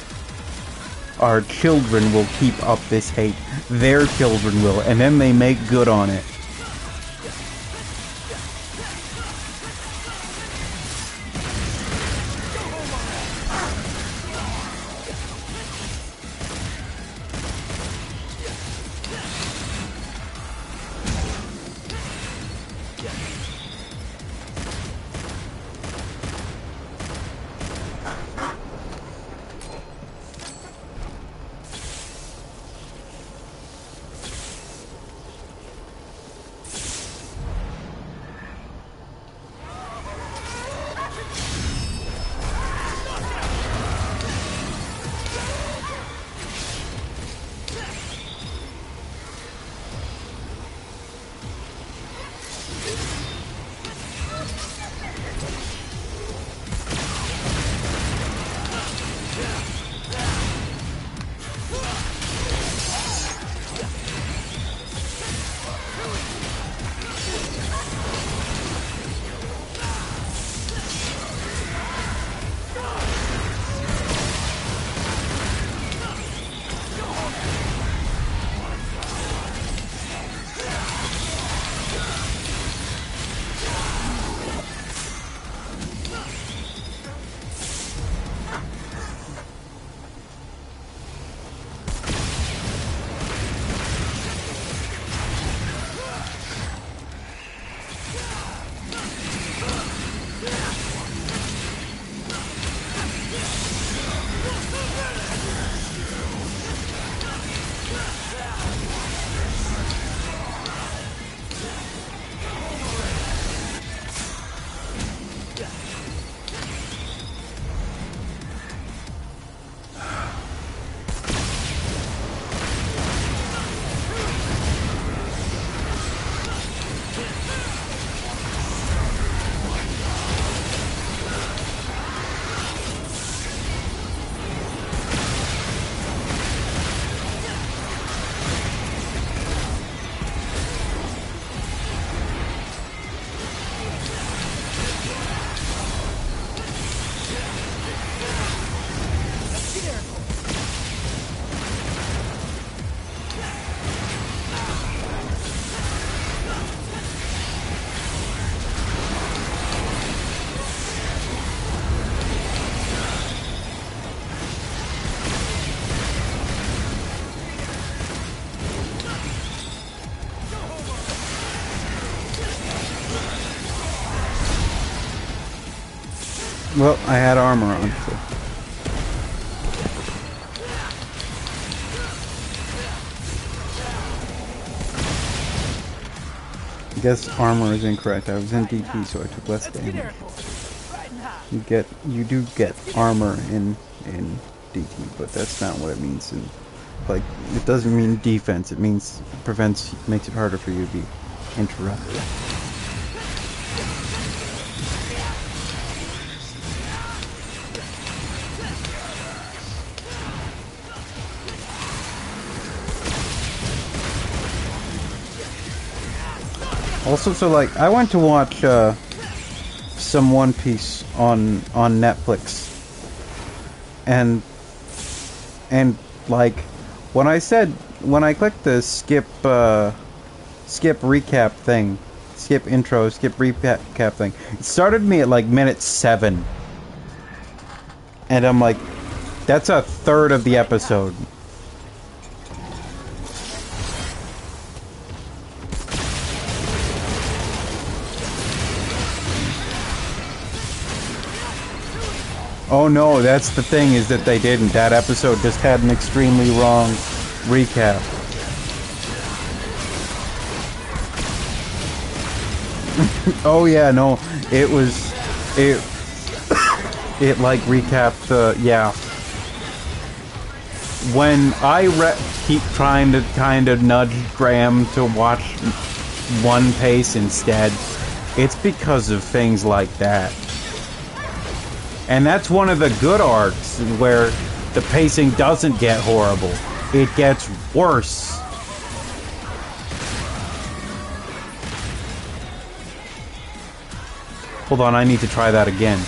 Our children will keep up this hate. Their children will, and then they make good on it. Well, I had armor on, so. I guess armor is incorrect. I was in DT, so I took less damage. You do get armor in DT, but that's not what it means. Like, it doesn't mean defense. It means makes it harder for you to be interrupted. Also, so like, I went to watch some One Piece on Netflix, and like, when I clicked the skip recap thing, skip intro, skip recap thing, it started me at like minute 7, and I'm like, that's a third of the episode. Oh no, that's the thing, is that they didn't. That episode just had an extremely wrong recap. Oh yeah, no, it was, it like recapped the, yeah. When I keep trying to kind of nudge Graham to watch One Piece instead, it's because of things like that. And that's one of the good arcs, where the pacing doesn't get horrible. It gets worse. Hold on, I need to try that again.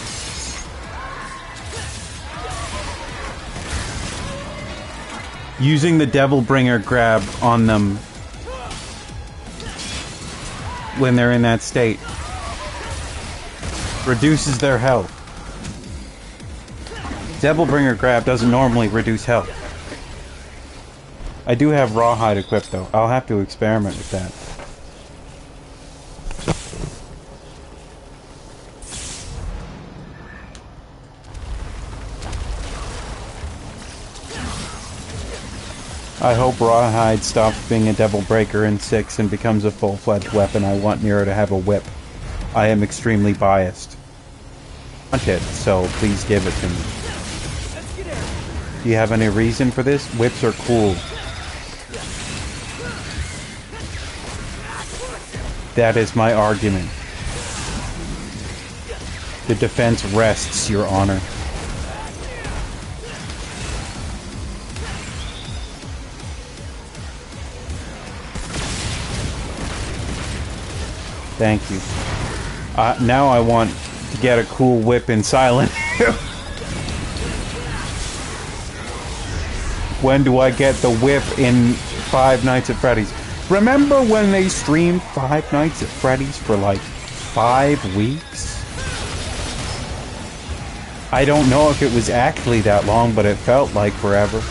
Using the Devil Bringer grab on them when they're in that state reduces their health. Devil Bringer grab doesn't normally reduce health. I do have Rawhide equipped though. I'll have to experiment with that. I hope Rawhide stops being a Devil Breaker in 6 and becomes a full-fledged weapon. I want Nero to have a whip. I am extremely biased. I want it, so please give it to me. Do you have any reason for this? Whips are cool. That is my argument. The defense rests, Your Honor. Thank you. Now I want to get a cool whip in Silent Hill. When do I get the whip in Five Nights at Freddy's? Remember when they streamed Five Nights at Freddy's for like 5 weeks? I don't know if it was actually that long, but it felt like forever.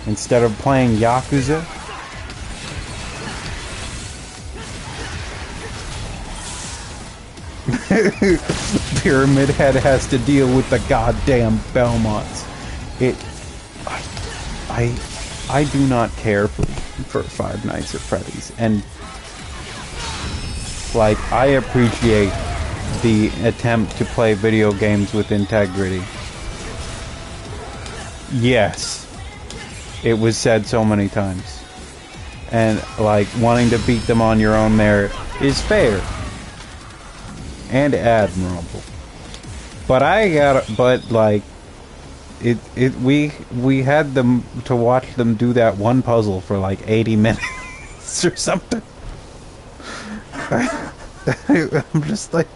Instead of playing Yakuza. Pyramid Head has to deal with the goddamn Belmonts. I do not care for Five Nights at Freddy's, and like, I appreciate the attempt to play video games with integrity. Yes, it was said so many times, and like, wanting to beat them on your own merit is fair and admirable. But like, we had them to watch them do that one puzzle for like 80 minutes or something. I'm just like,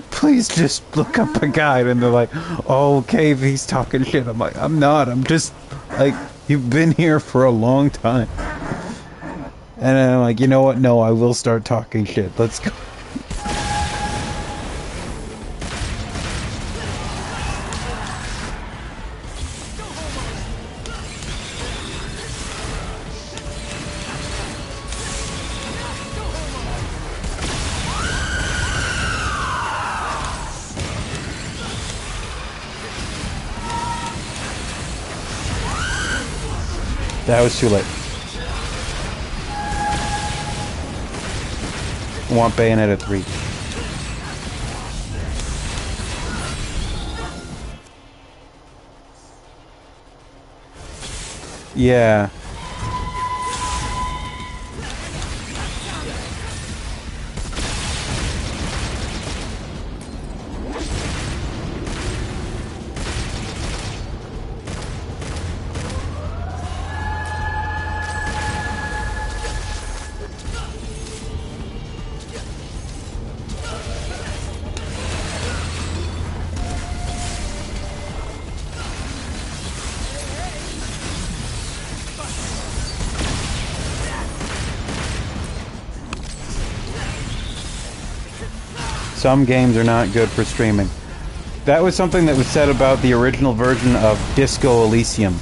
please just look up a guide, and they're like, oh, Cave, he's talking shit. I'm like, I'm not, I'm just like, you've been here for a long time. And I'm like, you know what, no, I will start talking shit, let's go. That was too late. I want Bayonetta 3. Yeah. Some games are not good for streaming. That was something that was said about the original version of Disco Elysium.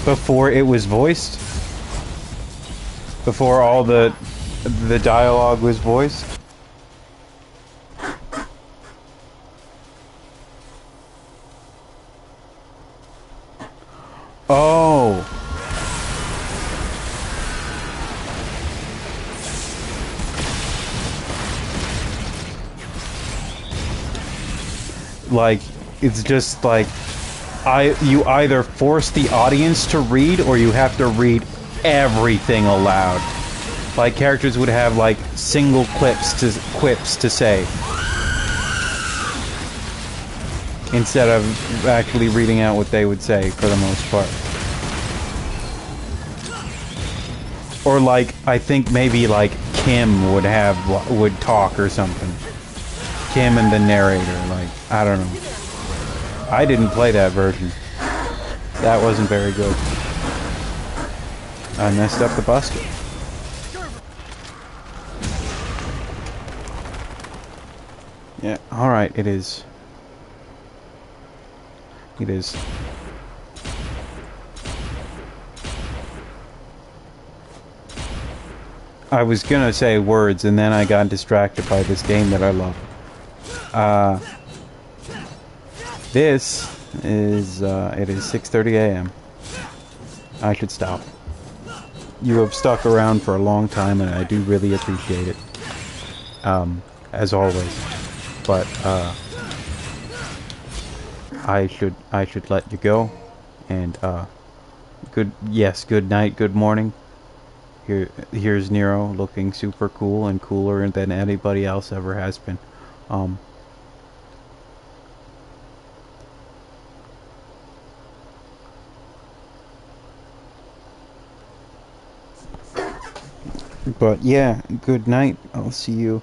Before it was voiced. Before all the dialogue was voiced. Oh. Like, it's just like you either force the audience to read or you have to read everything aloud. Like, characters would have like single quips to say instead of actually reading out what they would say for the most part. Or like, I think maybe like Kim would talk or something. Kim and the narrator, like, I don't know. I didn't play that version. That wasn't very good. I messed up the buster. Yeah, alright, it is. It is. I was gonna say words, and then I got distracted by this game that I love. This is, it is 6:30 a.m. I should stop. You have stuck around for a long time, and I do really appreciate it. As always. But, I should let you go. And, good night, good morning. Here's Nero looking super cool and cooler than anybody else ever has been. But yeah, good night. I'll see you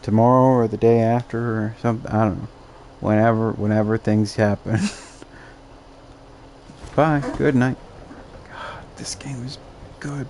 tomorrow or the day after or something. I don't know. Whenever things happen. Bye. Good night. God, this game is good.